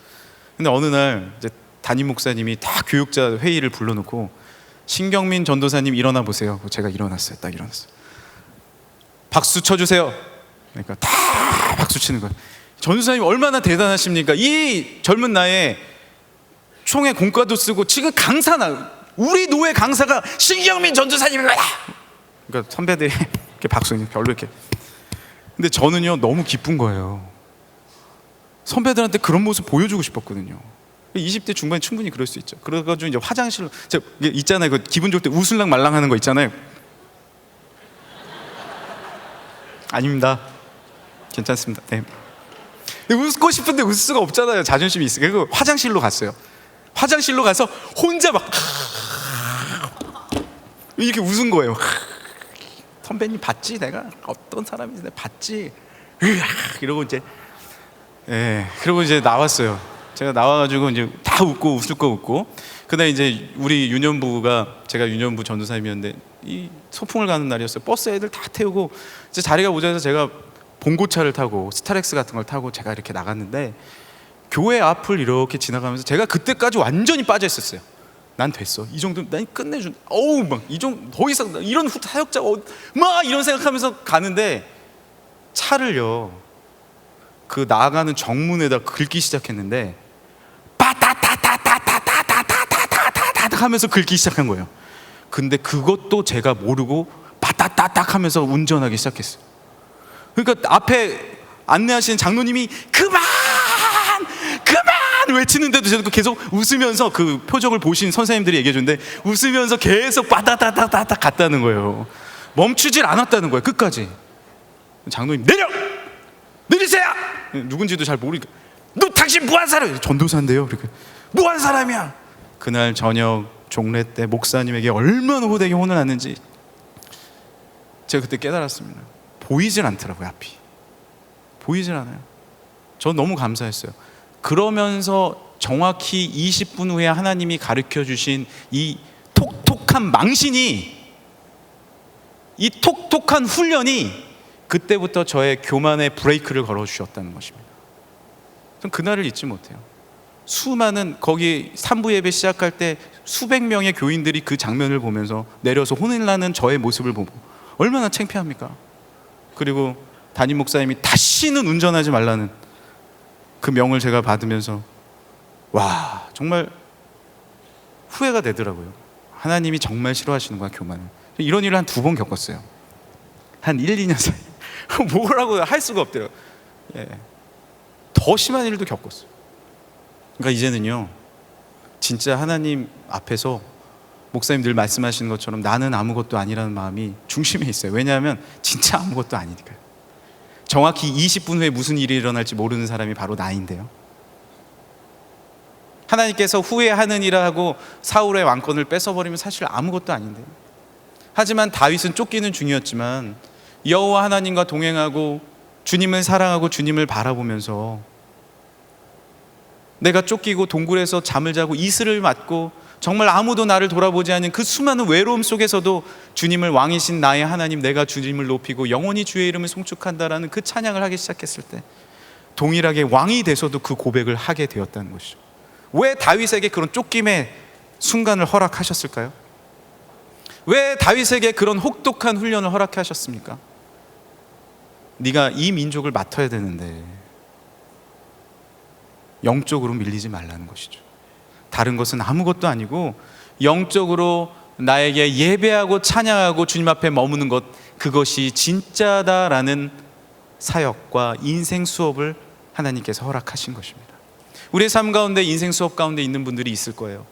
근데 어느 날 이제 담임 목사님이 다 교육자 회의를 불러놓고 신경민 전도사님 일어나 보세요. 제가 일어났어요. 딱 일어났어요. 박수 쳐주세요. 그러니까 다 박수 치는 거예요. 전도사님 얼마나 대단하십니까? 이 젊은 나이에 총회 공과도 쓰고 지금 강사나, 우리 노회 강사가 신경민 전도사님입니다. 그러니까 선배들이 이렇게 박수, 별로 이렇게. 근데 저는요 너무 기쁜 거예요. 선배들한테 그런 모습 보여주고 싶었거든요. 20대 중반에 충분히 그럴 수 있죠. 그래가지고 이제 화장실로, 제가 있잖아요. 그 기분 좋을 때 웃을랑 말랑하는 거 있잖아요. 아닙니다. 괜찮습니다. 네. 근데 웃고 싶은데 웃을 수가 없잖아요. 자존심이 있으니까. 그리고 화장실로 갔어요. 화장실로 가서 혼자 막 이렇게 웃은 거예요. 선배님 봤지? 내가 어떤 사람인지 내가 봤지? 이러고 이제, 그리고 이제 나왔어요. 제가 나와가지고 이제 다 웃고 웃을 거 웃고. 그다음에 이제 우리 유년부가, 제가 유년부 전도사님이었는데 이 소풍을 가는 날이었어요. 버스 애들 다 태우고 이제 자리가 모자라서 제가 봉고차를 타고 스타렉스 같은 걸 타고 제가 이렇게 나갔는데, 교회 앞을 이렇게 지나가면서 제가 그때까지 완전히 빠져 있었어요. 난 됐어. 이 정도 난 끝내준. 어우 막 이 정도 더 이상 이런 사역자 막 이런 생각하면서 가는데, 차를요 그 나가는 정문에다 긁기 시작했는데 빠따따따따따따따따따따 하면서 긁기 시작한 거예요. 근데 그것도 제가 모르고 빠따따따 하면서 운전하기 시작했어요. 그러니까 앞에 안내하시는 장로님이 그만 외치는데도 저도 계속 웃으면서, 그 표정을 보신 선생님들이 얘기해 주는데 웃으면서 계속 빠따따따따 갔다는 거예요. 멈추질 않았다는 거예요. 끝까지. 장로님 내리세요. 누군지도 잘 모르니까, 너 당신 뭐한 사람이야? 전도사인데요. 이렇게 뭐한 사람이야? 그날 저녁 종례 때 목사님에게 얼마나 호되게 혼을 났는지 제가 그때 깨달았습니다. 보이질 않더라고요. 앞이 보이질 않아요. 저 너무 감사했어요. 그러면서 정확히 20분 후에 하나님이 가르쳐 주신 이 톡톡한 망신이, 이 톡톡한 훈련이 그때부터 저의 교만의 브레이크를 걸어 주셨다는 것입니다. 전 그날을 잊지 못해요. 수많은, 거기 3부 예배 시작할 때 수백 명의 교인들이 그 장면을 보면서 내려서 혼을 나는 저의 모습을 보고 얼마나 창피합니까? 그리고 담임 목사님이 다시는 운전하지 말라는 그 명을 제가 받으면서 와, 정말 후회가 되더라고요. 하나님이 정말 싫어하시는구나, 교만을. 이런 일을 한 2번 겪었어요. 한 1, 2년 사이. 뭐라고 할 수가 없더라고요. 더 심한 일도 겪었어요. 그러니까 이제는요, 진짜 하나님 앞에서 목사님 늘 말씀하시는 것처럼 나는 아무것도 아니라는 마음이 중심에 있어요. 왜냐하면 진짜 아무것도 아니니까요. 정확히 20분 후에 무슨 일이 일어날지 모르는 사람이 바로 나인데요. 하나님께서 후회하느니라 하고 사울의 왕권을 뺏어버리면 사실 아무것도 아닌데요. 하지만 다윗은 쫓기는 중이었지만 여호와 하나님과 동행하고 주님을 사랑하고 주님을 바라보면서 내가 쫓기고 동굴에서 잠을 자고 이슬을 맞고 정말 아무도 나를 돌아보지 않는 그 수많은 외로움 속에서도 주님을, 왕이신 나의 하나님, 내가 주님을 높이고 영원히 주의 이름을 송축한다라는 그 찬양을 하기 시작했을 때 동일하게 왕이 돼서도 그 고백을 하게 되었다는 것이죠. 왜 다윗에게 그런 쫓김의 순간을 허락하셨을까요? 왜 다윗에게 그런 혹독한 훈련을 허락하셨습니까? 네가 이 민족을 맡아야 되는데 영적으로 밀리지 말라는 것이죠. 다른 것은 아무것도 아니고 영적으로 나에게 예배하고 찬양하고 주님 앞에 머무는 것, 그것이 진짜다라는 사역과 인생 수업을 하나님께서 허락하신 것입니다. 우리의 삶 가운데, 인생 수업 가운데 있는 분들이 있을 거예요.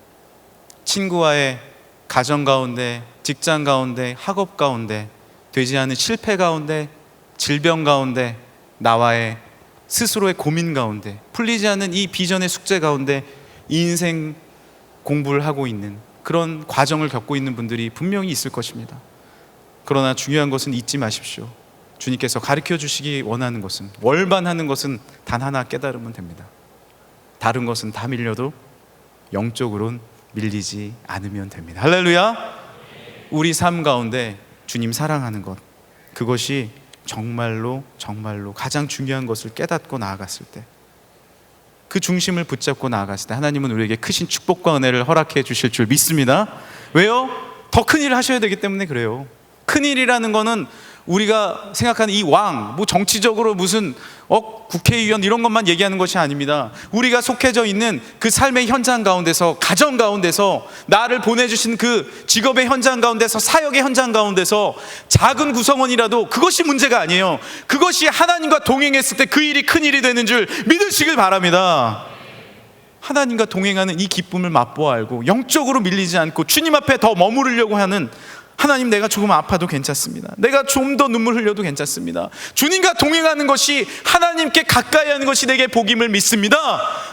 친구와의 가정 가운데, 직장 가운데, 학업 가운데, 되지 않은 실패 가운데, 질병 가운데, 나와의 스스로의 고민 가운데, 풀리지 않는 이 비전의 숙제 가운데 인생 공부를 하고 있는 그런 과정을 겪고 있는 분들이 분명히 있을 것입니다. 그러나 중요한 것은 잊지 마십시오. 주님께서 가르쳐 주시기 원하는 것은, 월반하는 것은 단 하나 깨달으면 됩니다. 다른 것은 다 밀려도 영적으로는 밀리지 않으면 됩니다. 할렐루야. 우리 삶 가운데 주님 사랑하는 것, 그것이 정말로 가장 중요한 것을 깨닫고 나아갔을 때, 그 중심을 붙잡고 나아갔을 때 하나님은 우리에게 크신 축복과 은혜를 허락해 주실 줄 믿습니다. 왜요? 더 큰 일을 하셔야 되기 때문에 그래요. 큰 일이라는 거는 우리가 생각하는 이 왕, 뭐 정치적으로 무슨 국회의원 이런 것만 얘기하는 것이 아닙니다. 우리가 속해져 있는 그 삶의 현장 가운데서, 가정 가운데서, 나를 보내주신 그 직업의 현장 가운데서, 사역의 현장 가운데서 작은 구성원이라도 그것이 문제가 아니에요. 그것이 하나님과 동행했을 때 그 일이 큰 일이 되는 줄 믿으시길 바랍니다. 하나님과 동행하는 이 기쁨을 맛보아 알고 영적으로 밀리지 않고 주님 앞에 더 머무르려고 하는, 하나님, 내가 조금 아파도 괜찮습니다. 내가 좀 더 눈물 흘려도 괜찮습니다. 주님과 동행하는 것이, 하나님께 가까이 하는 것이 내게 복임을 믿습니다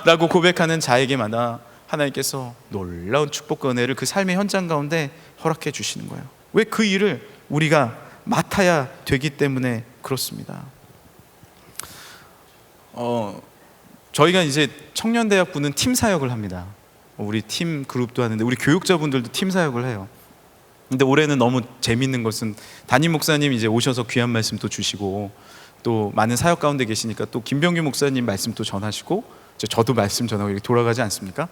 라고 고백하는 자에게마다 하나님께서 놀라운 축복과 은혜를 그 삶의 현장 가운데 허락해 주시는 거예요. 왜? 그 일을 우리가 맡아야 되기 때문에 그렇습니다. 저희가 이제 청년대학부는 팀 사역을 합니다. 우리 팀 그룹도 하는데 우리 교육자분들도 팀 사역을 해요. 근데 올해는 너무 재밌는 것은 담임 목사님 이제 오셔서 귀한 말씀 또 주시고, 또 많은 사역 가운데 계시니까 또 김병규 목사님 말씀 또 전하시고, 저도 말씀 전하고 이렇게 돌아가지 않습니까?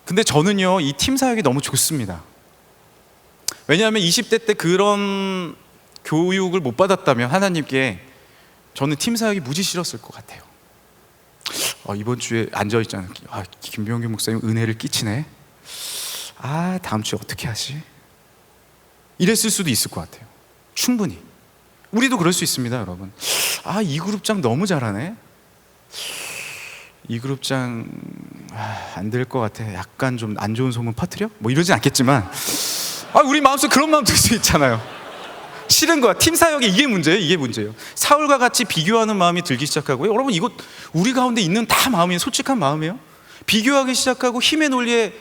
근데 저는요, 이 팀 사역이 너무 좋습니다. 왜냐하면 20대 때 그런 교육을 못 받았다면 하나님께 저는 팀 사역이 무지 싫었을 것 같아요. 이번 주에 앉아있잖아요. 김병규 목사님 은혜를 끼치네. 다음 주에 어떻게 하지? 이랬을 수도 있을 것 같아요. 충분히. 우리도 그럴 수 있습니다, 여러분. 이 그룹장 너무 잘하네. 이 그룹장 안 될 것 같아. 약간 좀 안 좋은 소문 퍼뜨려? 뭐 이러진 않겠지만, 우리 마음속에 그런 마음 들 수 있잖아요. 싫은 거야. 팀 사역이 이게 문제예요. 사울과 같이 비교하는 마음이 들기 시작하고요. 여러분, 이거 우리 가운데 있는 다 마음이에요. 솔직한 마음이에요. 비교하기 시작하고 힘의 논리에,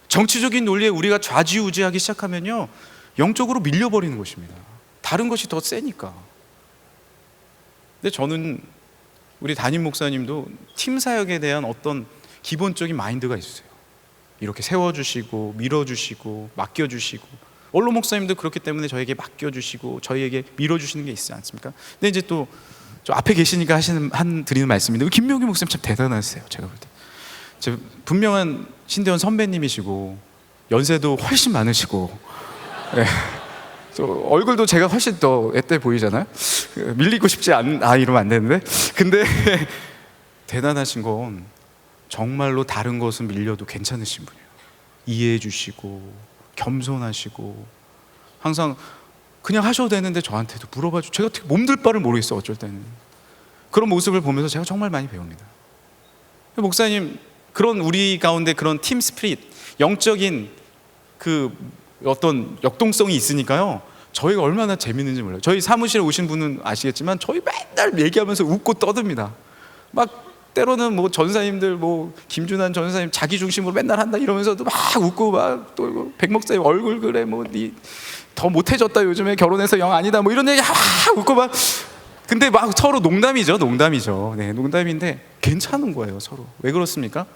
정치적인 논리에 우리가 좌지우지하기 시작하면요, 영적으로 밀려버리는 것입니다. 다른 것이 더 세니까. 근데 저는 우리 담임 목사님도 팀 사역에 대한 어떤 기본적인 마인드가 있으세요. 이렇게 세워주시고 밀어주시고 맡겨주시고, 원로 목사님도 그렇기 때문에 저에게 맡겨주시고 저희에게 밀어주시는 게 있지 않습니까? 근데 이제 또 저 앞에 계시니까 드리는 말씀인데, 김명규 목사님 참 대단하세요. 제가 볼 때 분명한 신대원 선배님이시고 연세도 훨씬 많으시고, 네. 얼굴도 제가 훨씬 더 앳돼 보이잖아요. 밀리고 싶지 이러면 안 되는데. 근데 대단하신 건 정말로 다른 것은 밀려도 괜찮으신 분이에요. 이해해 주시고 겸손하시고, 항상 그냥 하셔도 되는데 저한테도 물어봐 주고, 제가 어떻게 몸둘 바를 모르겠어요. 어쩔 때는 그런 모습을 보면서 제가 정말 많이 배웁니다. 목사님, 그런 우리 가운데 그런 팀 스피릿, 영적인 그 어떤 역동성이 있으니까요, 저희가 얼마나 재밌는지 몰라요. 저희 사무실에 오신 분은 아시겠지만 저희 맨날 얘기하면서 웃고 떠듭니다. 막 때로는 뭐 전사님들, 뭐 김준환 전사님 자기 중심으로 맨날 한다 이러면서도 막 웃고, 막 또 백 목사님 얼굴 그래, 뭐 니 더 못해졌다, 요즘에 결혼해서 영 아니다, 뭐 이런 얘기 막 웃고 막. 근데 막 서로 농담이죠. 네, 농담인데 괜찮은 거예요, 서로. 왜 그렇습니까?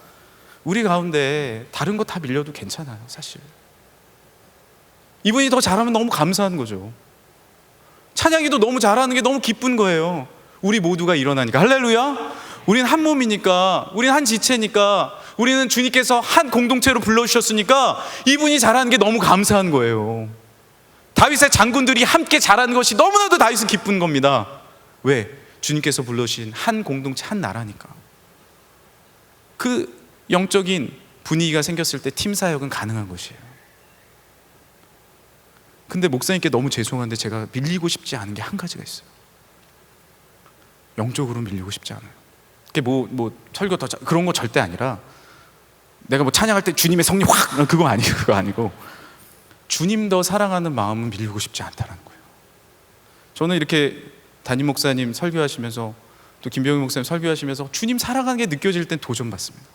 우리 가운데 다른 거 다 밀려도 괜찮아요, 사실. 이분이 더 잘하면 너무 감사한 거죠. 찬양이도 너무 잘하는 게 너무 기쁜 거예요. 우리 모두가 일어나니까. 할렐루야. 우리는 한 몸이니까, 우리는 한 지체니까, 우리는 주님께서 한 공동체로 불러주셨으니까 이분이 잘하는 게 너무 감사한 거예요. 다윗의 장군들이 함께 잘하는 것이 너무나도 다윗은 기쁜 겁니다. 왜? 주님께서 불러주신 한 공동체, 한 나라니까. 그 영적인 분위기가 생겼을 때 팀 사역은 가능한 것이에요. 근데 목사님께 너무 죄송한데 제가 밀리고 싶지 않은 게 한 가지가 있어요. 영적으로 밀리고 싶지 않아요. 그게 뭐 설교 더 그런 거 절대 아니라, 내가 뭐 찬양할 때 주님의 성령 확 그거 아니고 주님 더 사랑하는 마음은 밀리고 싶지 않다는 거예요. 저는 이렇게 담임 목사님 설교하시면서 또 김병희 목사님 설교하시면서 주님 사랑하는 게 느껴질 땐 도전 받습니다.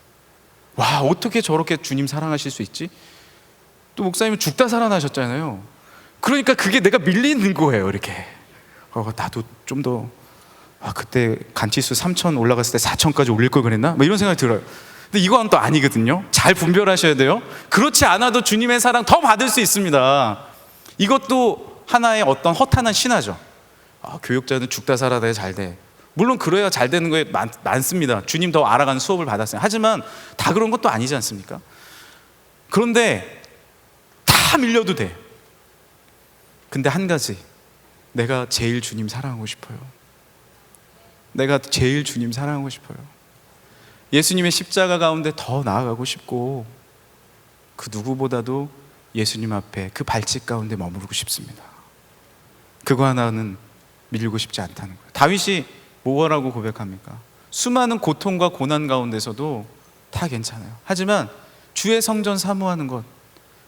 와, 어떻게 저렇게 주님 사랑하실 수 있지? 또 목사님은 죽다 살아나셨잖아요. 그러니까 그게 내가 밀리는 거예요. 이렇게 나도 좀 더 그때 간치수 3,000 올라갔을 때 4,000까지 올릴 걸 그랬나? 뭐 이런 생각이 들어요. 근데 이건 또 아니거든요. 잘 분별하셔야 돼요. 그렇지 않아도 주님의 사랑 더 받을 수 있습니다. 이것도 하나의 어떤 허탄한 신화죠. 교육자는 죽다 살아나야 잘 돼. 물론 그래야 잘 되는 거에 많습니다. 주님 더 알아가는 수업을 받았어요. 하지만 다 그런 것도 아니지 않습니까? 그런데 다 밀려도 돼. 근데 한 가지, 내가 제일 주님 사랑하고 싶어요. 내가 제일 주님 사랑하고 싶어요. 예수님의 십자가 가운데 더 나아가고 싶고, 그 누구보다도 예수님 앞에 그 발짓 가운데 머무르고 싶습니다. 그거 하나는 밀리고 싶지 않다는 거예요. 다윗이 뭐라고 고백합니까? 수많은 고통과 고난 가운데서도 다 괜찮아요. 하지만 주의 성전 사모하는 것,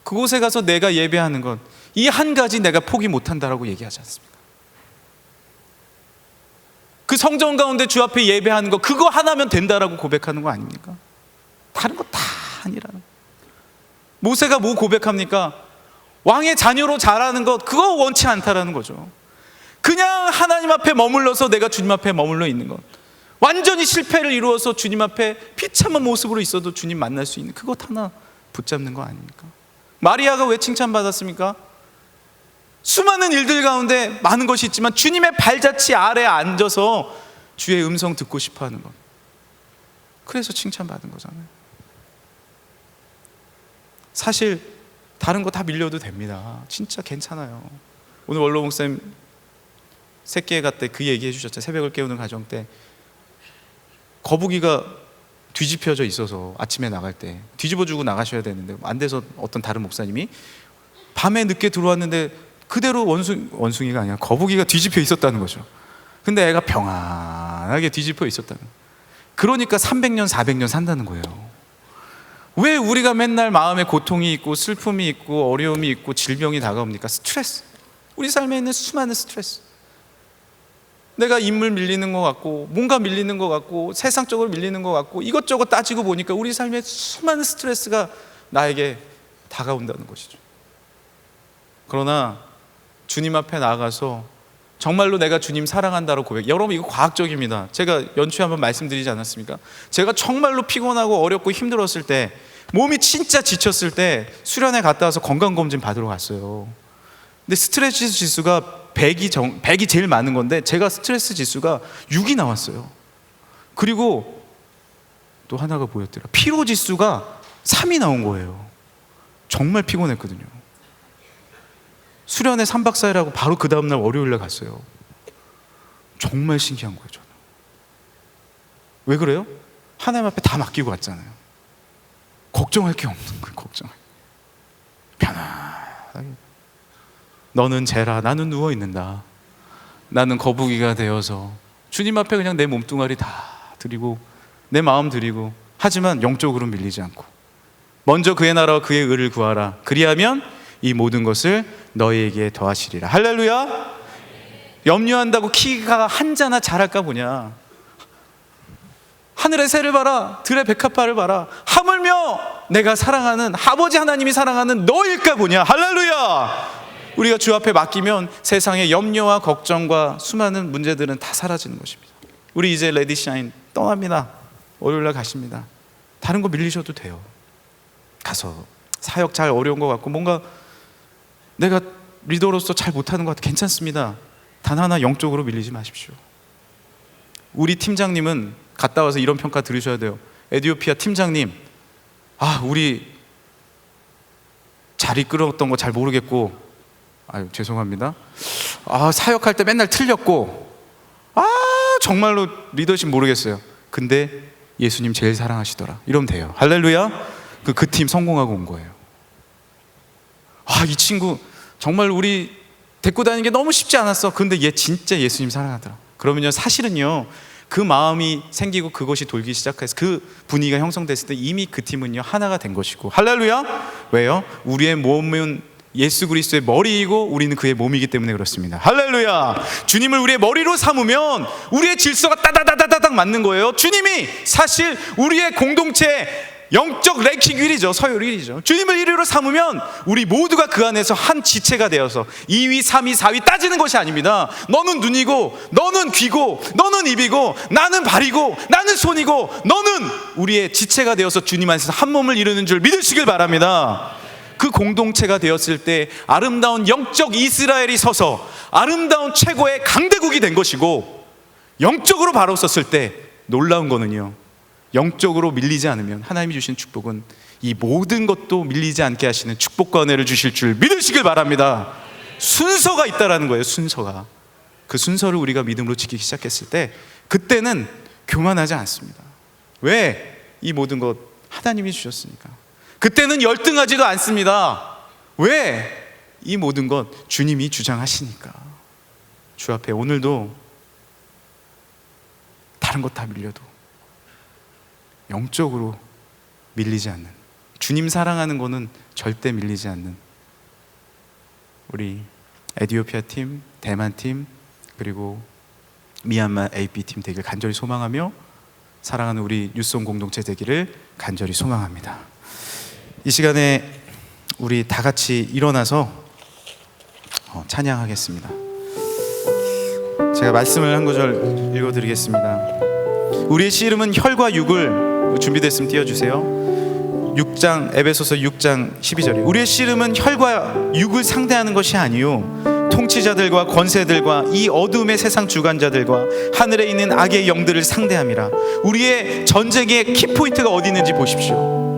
그곳에 가서 내가 예배하는 것, 이 한 가지 내가 포기 못한다라고 얘기하지 않습니까? 그 성전 가운데 주 앞에 예배하는 것, 그거 하나면 된다라고 고백하는 거 아닙니까? 다른 거 다 아니라는. 모세가 뭐 고백합니까? 왕의 자녀로 자라는 것, 그거 원치 않다라는 거죠. 그냥 하나님 앞에 머물러서 내가 주님 앞에 머물러 있는 것, 완전히 실패를 이루어서 주님 앞에 비참한 모습으로 있어도 주님 만날 수 있는 그것 하나 붙잡는 거 아닙니까? 마리아가 왜 칭찬받았습니까? 수많은 일들 가운데 많은 것이 있지만 주님의 발자취 아래에 앉아서 주의 음성 듣고 싶어하는 것, 그래서 칭찬받은 거잖아요. 사실 다른 거 다 밀려도 됩니다. 진짜 괜찮아요. 오늘 원로 목사님 새끼에 갔대 그 얘기 해주셨죠. 새벽을 깨우는 가정 때 거북이가 뒤집혀져 있어서 아침에 나갈 때 뒤집어주고 나가셔야 되는데 안 돼서 어떤 다른 목사님이 밤에 늦게 들어왔는데 그대로 원숭이가 아니라 거북이가 뒤집혀 있었다는 거죠. 근데 애가 평안하게 뒤집혀 있었다는 거예요. 그러니까 300년 400년 산다는 거예요. 왜 우리가 맨날 마음에 고통이 있고 슬픔이 있고 어려움이 있고 질병이 다가옵니까? 스트레스. 우리 삶에 있는 수많은 스트레스. 내가 인물 밀리는 것 같고 뭔가 밀리는 것 같고 세상적으로 밀리는 것 같고 이것저것 따지고 보니까 우리 삶에 수많은 스트레스가 나에게 다가온다는 것이죠. 그러나 주님 앞에 나가서 정말로 내가 주님 사랑한다고 고백. 여러분 이거 과학적입니다. 제가 연초에 한번 말씀드리지 않았습니까? 제가 정말로 피곤하고 어렵고 힘들었을 때, 몸이 진짜 지쳤을 때 수련회 갔다 와서 건강검진 받으러 갔어요. 근데 스트레스 지수가 100이 제일 많은 건데 제가 스트레스 지수가 6이 나왔어요. 그리고 또 하나가 보였더라. 피로 지수가 3이 나온 거예요. 정말 피곤했거든요. 수련회 3박 4일 하고 바로 그 다음날 월요일날 갔어요. 정말 신기한 거예요. 저는 왜 그래요? 하나님 앞에 다 맡기고 왔잖아요. 걱정할 게 없는 거예요. 편안하게. 너는 재라, 나는 누워 있는다. 나는 거북이가 되어서 주님 앞에 그냥 내 몸뚱아리 다 드리고 내 마음 드리고, 하지만 영적으로 밀리지 않고 먼저 그의 나라와 그의 의를 구하라. 그리하면 이 모든 것을 너희에게 더하시리라. 할렐루야. 염려한다고 키가 한자나 자랄까 보냐. 하늘의 새를 봐라, 들의 백합화를 봐라. 하물며 내가 사랑하는 아버지 하나님이 사랑하는 너일까 보냐. 할렐루야. 우리가 주 앞에 맡기면 세상의 염려와 걱정과 수많은 문제들은 다 사라지는 것입니다. 우리 이제 레디 샤인 떠납니다. 월요일날 가십니다. 다른 거 밀리셔도 돼요. 가서 사역 잘 어려운 것 같고 뭔가 내가 리더로서 잘 못하는 것 같아. 괜찮습니다. 단 하나 영적으로 밀리지 마십시오. 우리 팀장님은 갔다 와서 이런 평가 들으셔야 돼요. 에티오피아 팀장님, 우리 잘 이끌었던 거 잘 모르겠고, 죄송합니다. 사역할 때 맨날 틀렸고, 정말로 리더십 모르겠어요. 근데 예수님 제일 사랑하시더라. 이러면 돼요. 할렐루야. 그 팀 성공하고 온 거예요. 이 친구 정말 우리 데리고 다니는 게 너무 쉽지 않았어. 근데 얘 진짜 예수님 사랑하더라. 그러면요, 사실은요, 그 마음이 생기고 그것이 돌기 시작해서 그 분위기가 형성됐을 때 이미 그 팀은요 하나가 된 것이고, 할렐루야. 왜요? 우리의 몸은 예수 그리스도의 머리이고 우리는 그의 몸이기 때문에 그렇습니다. 할렐루야. 주님을 우리의 머리로 삼으면 우리의 질서가 따다다다닥 맞는 거예요. 주님이 사실 우리의 공동체 영적 랭킹 1위죠. 서열 1위죠. 주님을 1위로 삼으면 우리 모두가 그 안에서 한 지체가 되어서 2위, 3위, 4위 따지는 것이 아닙니다. 너는 눈이고, 너는 귀고, 너는 입이고, 나는 발이고, 나는 손이고, 너는 우리의 지체가 되어서 주님 안에서 한 몸을 이루는 줄 믿으시길 바랍니다. 그 공동체가 되었을 때 아름다운 영적 이스라엘이 서서 아름다운 최고의 강대국이 된 것이고, 영적으로 바로 섰을 때 놀라운 거는요, 영적으로 밀리지 않으면 하나님이 주신 축복은 이 모든 것도 밀리지 않게 하시는 축복과 은혜를 주실 줄 믿으시길 바랍니다. 순서가 있다라는 거예요. 순서가. 그 순서를 우리가 믿음으로 지키기 시작했을 때 그때는 교만하지 않습니다. 왜? 이 모든 것 하나님이 주셨으니까. 그때는 열등하지도 않습니다. 왜? 이 모든 것 주님이 주장하시니까. 주 앞에 오늘도 다른 것 다 밀려도 영적으로 밀리지 않는, 주님 사랑하는 거는 절대 밀리지 않는 우리 에티오피아 팀, 대만 팀, 그리고 미얀마 AP팀 되길 간절히 소망하며 사랑하는 우리 뉴송 공동체 되기를 간절히 소망합니다. 이 시간에 우리 다 같이 일어나서 찬양하겠습니다. 제가 말씀을 한 구절 읽어드리겠습니다. 우리의 씨 이름은 혈과 육을, 준비됐으면 띄워주세요. 6장, 에베소서 6장 12절에 우리의 씨 이름은 혈과 육을 상대하는 것이 아니요 통치자들과 권세들과 이 어둠의 세상 주관자들과 하늘에 있는 악의 영들을 상대함이라. 우리의 전쟁의 키포인트가 어디 있는지 보십시오.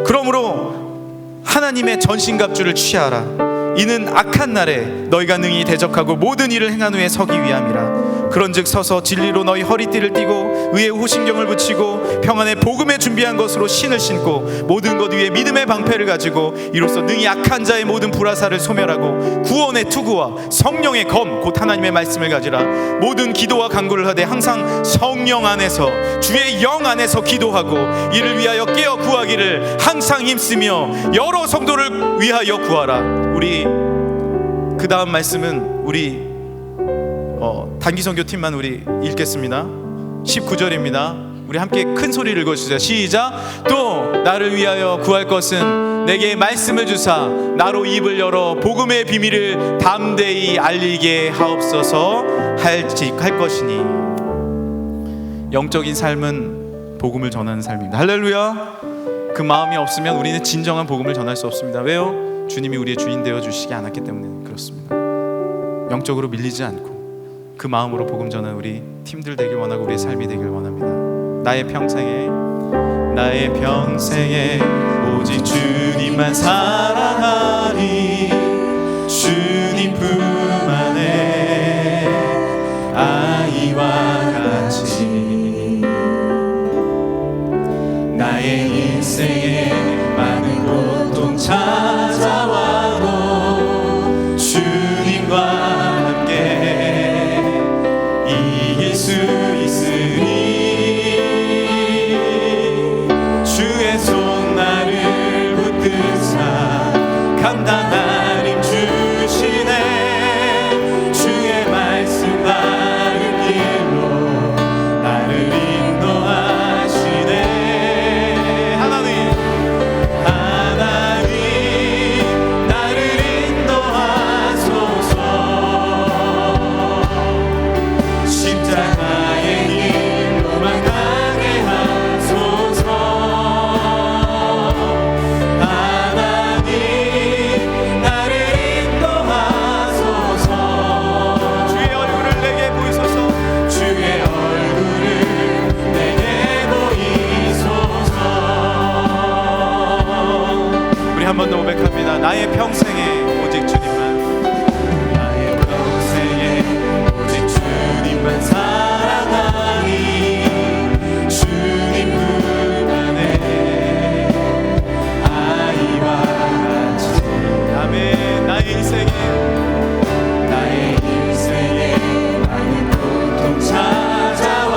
그러므로 하나님의 전신갑주를 취하라. 이는 악한 날에 너희가 능히 대적하고 모든 일을 행한 후에 서기 위함이라. 그런즉 서서 진리로 너희 허리띠를 띠고 의의 호신경을 붙이고 평안의 복음에 준비한 것으로 신을 신고 모든 것 위에 믿음의 방패를 가지고 이로써 능히 악한 자의 모든 불화살을 소멸하고 구원의 투구와 성령의 검 곧 하나님의 말씀을 가지라. 모든 기도와 간구를 하되 항상 성령 안에서 주의 영 안에서 기도하고 이를 위하여 깨어 구하기를 항상 힘쓰며 여러 성도를 위하여 구하라. 우리 그 다음 말씀은 우리 단기선교팀만 우리 읽겠습니다. 19절입니다. 우리 함께 큰 소리를 읽어주세요. 시작. 또 나를 위하여 구할 것은 내게 말씀을 주사 나로 입을 열어 복음의 비밀을 담대히 알리게 하옵소서 할 것이니. 영적인 삶은 복음을 전하는 삶입니다. 할렐루야. 그 마음이 없으면 우리는 진정한 복음을 전할 수 없습니다. 왜요? 주님이 우리의 주인 되어 주시지 않았기 때문에 그렇습니다. 영적으로 밀리지 않고 그 마음으로 복음 전하는 우리 팀들 되길 원하고 우리의 삶이 되길 원합니다. 나의 평생에 오직 주님만 사랑하리. 주님 품 안에 아이와 같이 나의 인생에 많은 고통 찾아와도 주님과 함께 이길 수 있으니 주의 손 나를 붙드사 감당한 힘 주시네. 주의 말씀 바른 길로 나를 인도하시네. 하나님 나를 인도하소서. 십자가의 길로만 가게 하소서. 하나님 나를 인도하소서. 주의 얼굴을 내게 보이소서. 주의 얼굴을 내게 보이소서. 우리 한 번 더 고백합니다. 나의 평생에 오직 주님만, 나의 평생에 오직 주님만 사랑하니 주님 품 안에 아이와 같이. 아멘. 나의 인생에 많은 고통 찾아와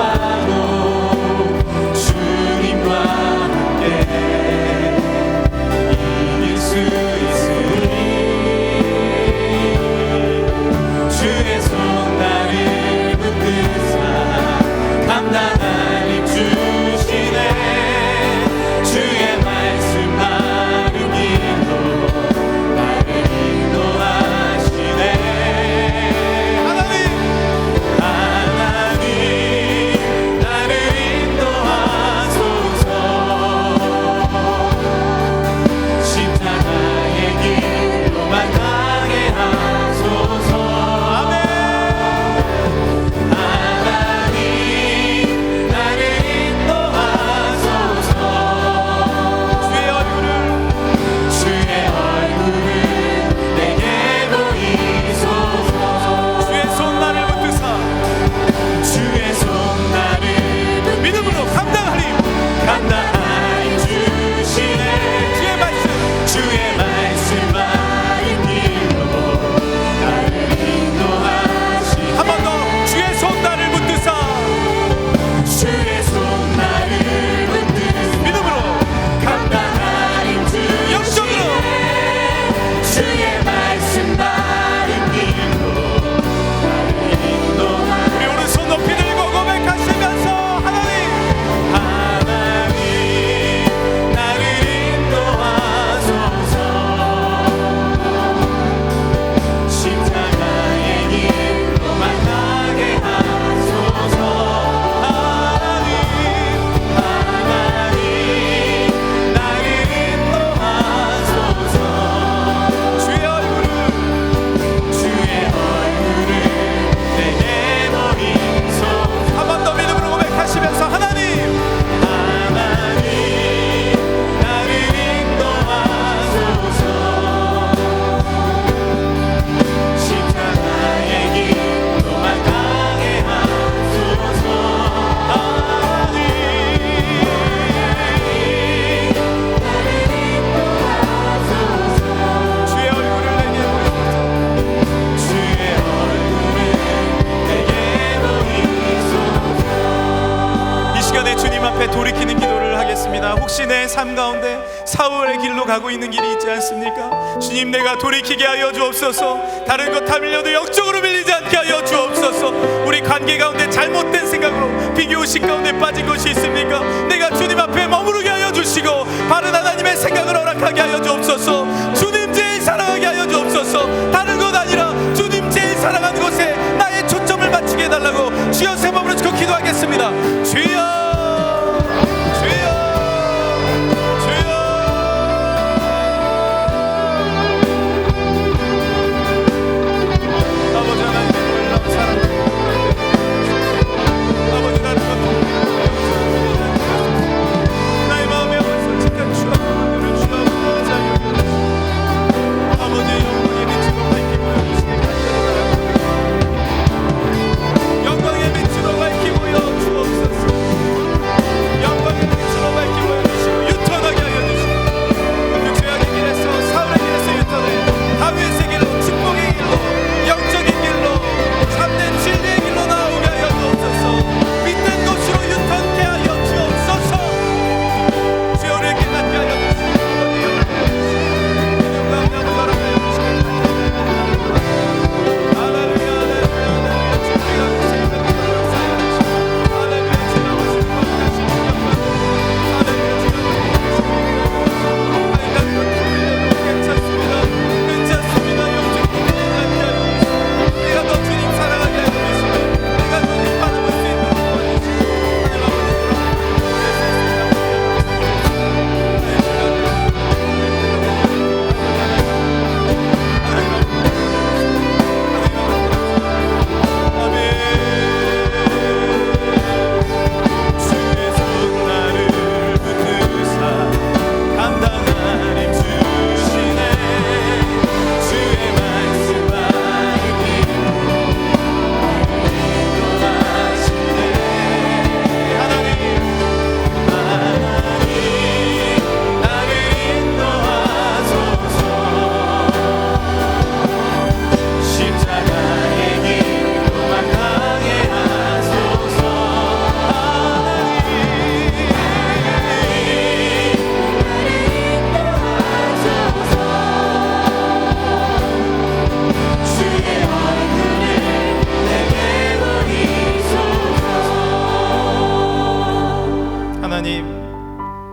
주님 앞에 돌이키는 기도를 하겠습니다. 혹시 내 삶 가운데 사울의 길로 가고 있는 길이 있지 않습니까? 주님, 내가 돌이키게 하여 주옵소서. 다른 것 다 밀려도 영적으로 밀리지 않게 하여 주옵소서. 우리 관계 가운데 잘못된 생각으로 비교의식 가운데 빠진 것이 있습니까? 내가 주님 앞에 머무르게 하여 주시고 바른 하나님의 생각을 허락하게 하여 주옵소서. 주님 제일 사랑하게 하여 주옵소서. 다른 것 아니라 주님 제일 사랑하는 것에 나의 초점을 맞추게 해달라고 주여 세 번으로 주고 기도하겠습니다. 주여,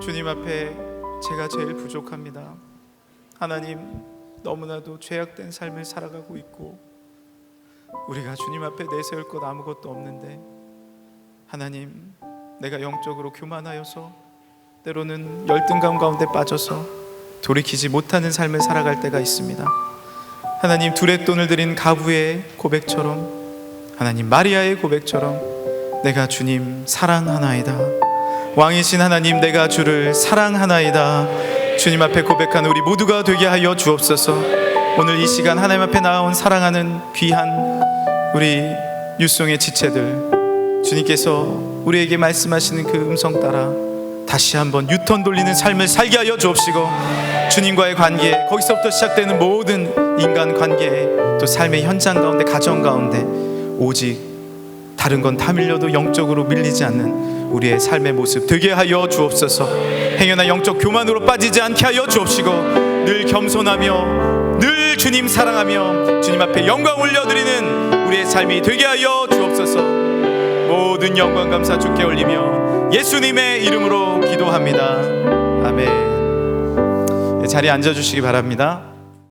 주님 앞에 제가 제일 부족합니다. 하나님, 너무나도 죄악된 삶을 살아가고 있고 우리가 주님 앞에 내세울 것 아무것도 없는데 하나님, 내가 영적으로 교만하여서 때로는 열등감 가운데 빠져서 돌이키지 못하는 삶을 살아갈 때가 있습니다. 하나님, 두렛돈을 들인 가부의 고백처럼, 하나님 마리아의 고백처럼 내가 주님 사랑하나이다, 왕이신 하나님 내가 주를 사랑하나이다, 주님 앞에 고백하는 우리 모두가 되게 하여 주옵소서. 오늘 이 시간 하나님 앞에 나온 사랑하는 귀한 우리 유송의 지체들, 주님께서 우리에게 말씀하시는 그 음성 따라 다시 한번 유턴 돌리는 삶을 살게 하여 주옵시고, 주님과의 관계, 거기서부터 시작되는 모든 인간 관계, 또 삶의 현장 가운데, 가정 가운데 오직 다른 건 다 밀려도 영적으로 밀리지 않는 우리의 삶의 모습 되게 하여 주옵소서. 행여나 영적 교만으로 빠지지 않게 하여 주옵시고, 늘 겸손하며 늘 주님 사랑하며 주님 앞에 영광 올려드리는 우리의 삶이 되게 하여 주옵소서. 모든 영광 감사 주께 올리며 예수님의 이름으로 기도합니다. 아멘. 자리에 앉아주시기 바랍니다.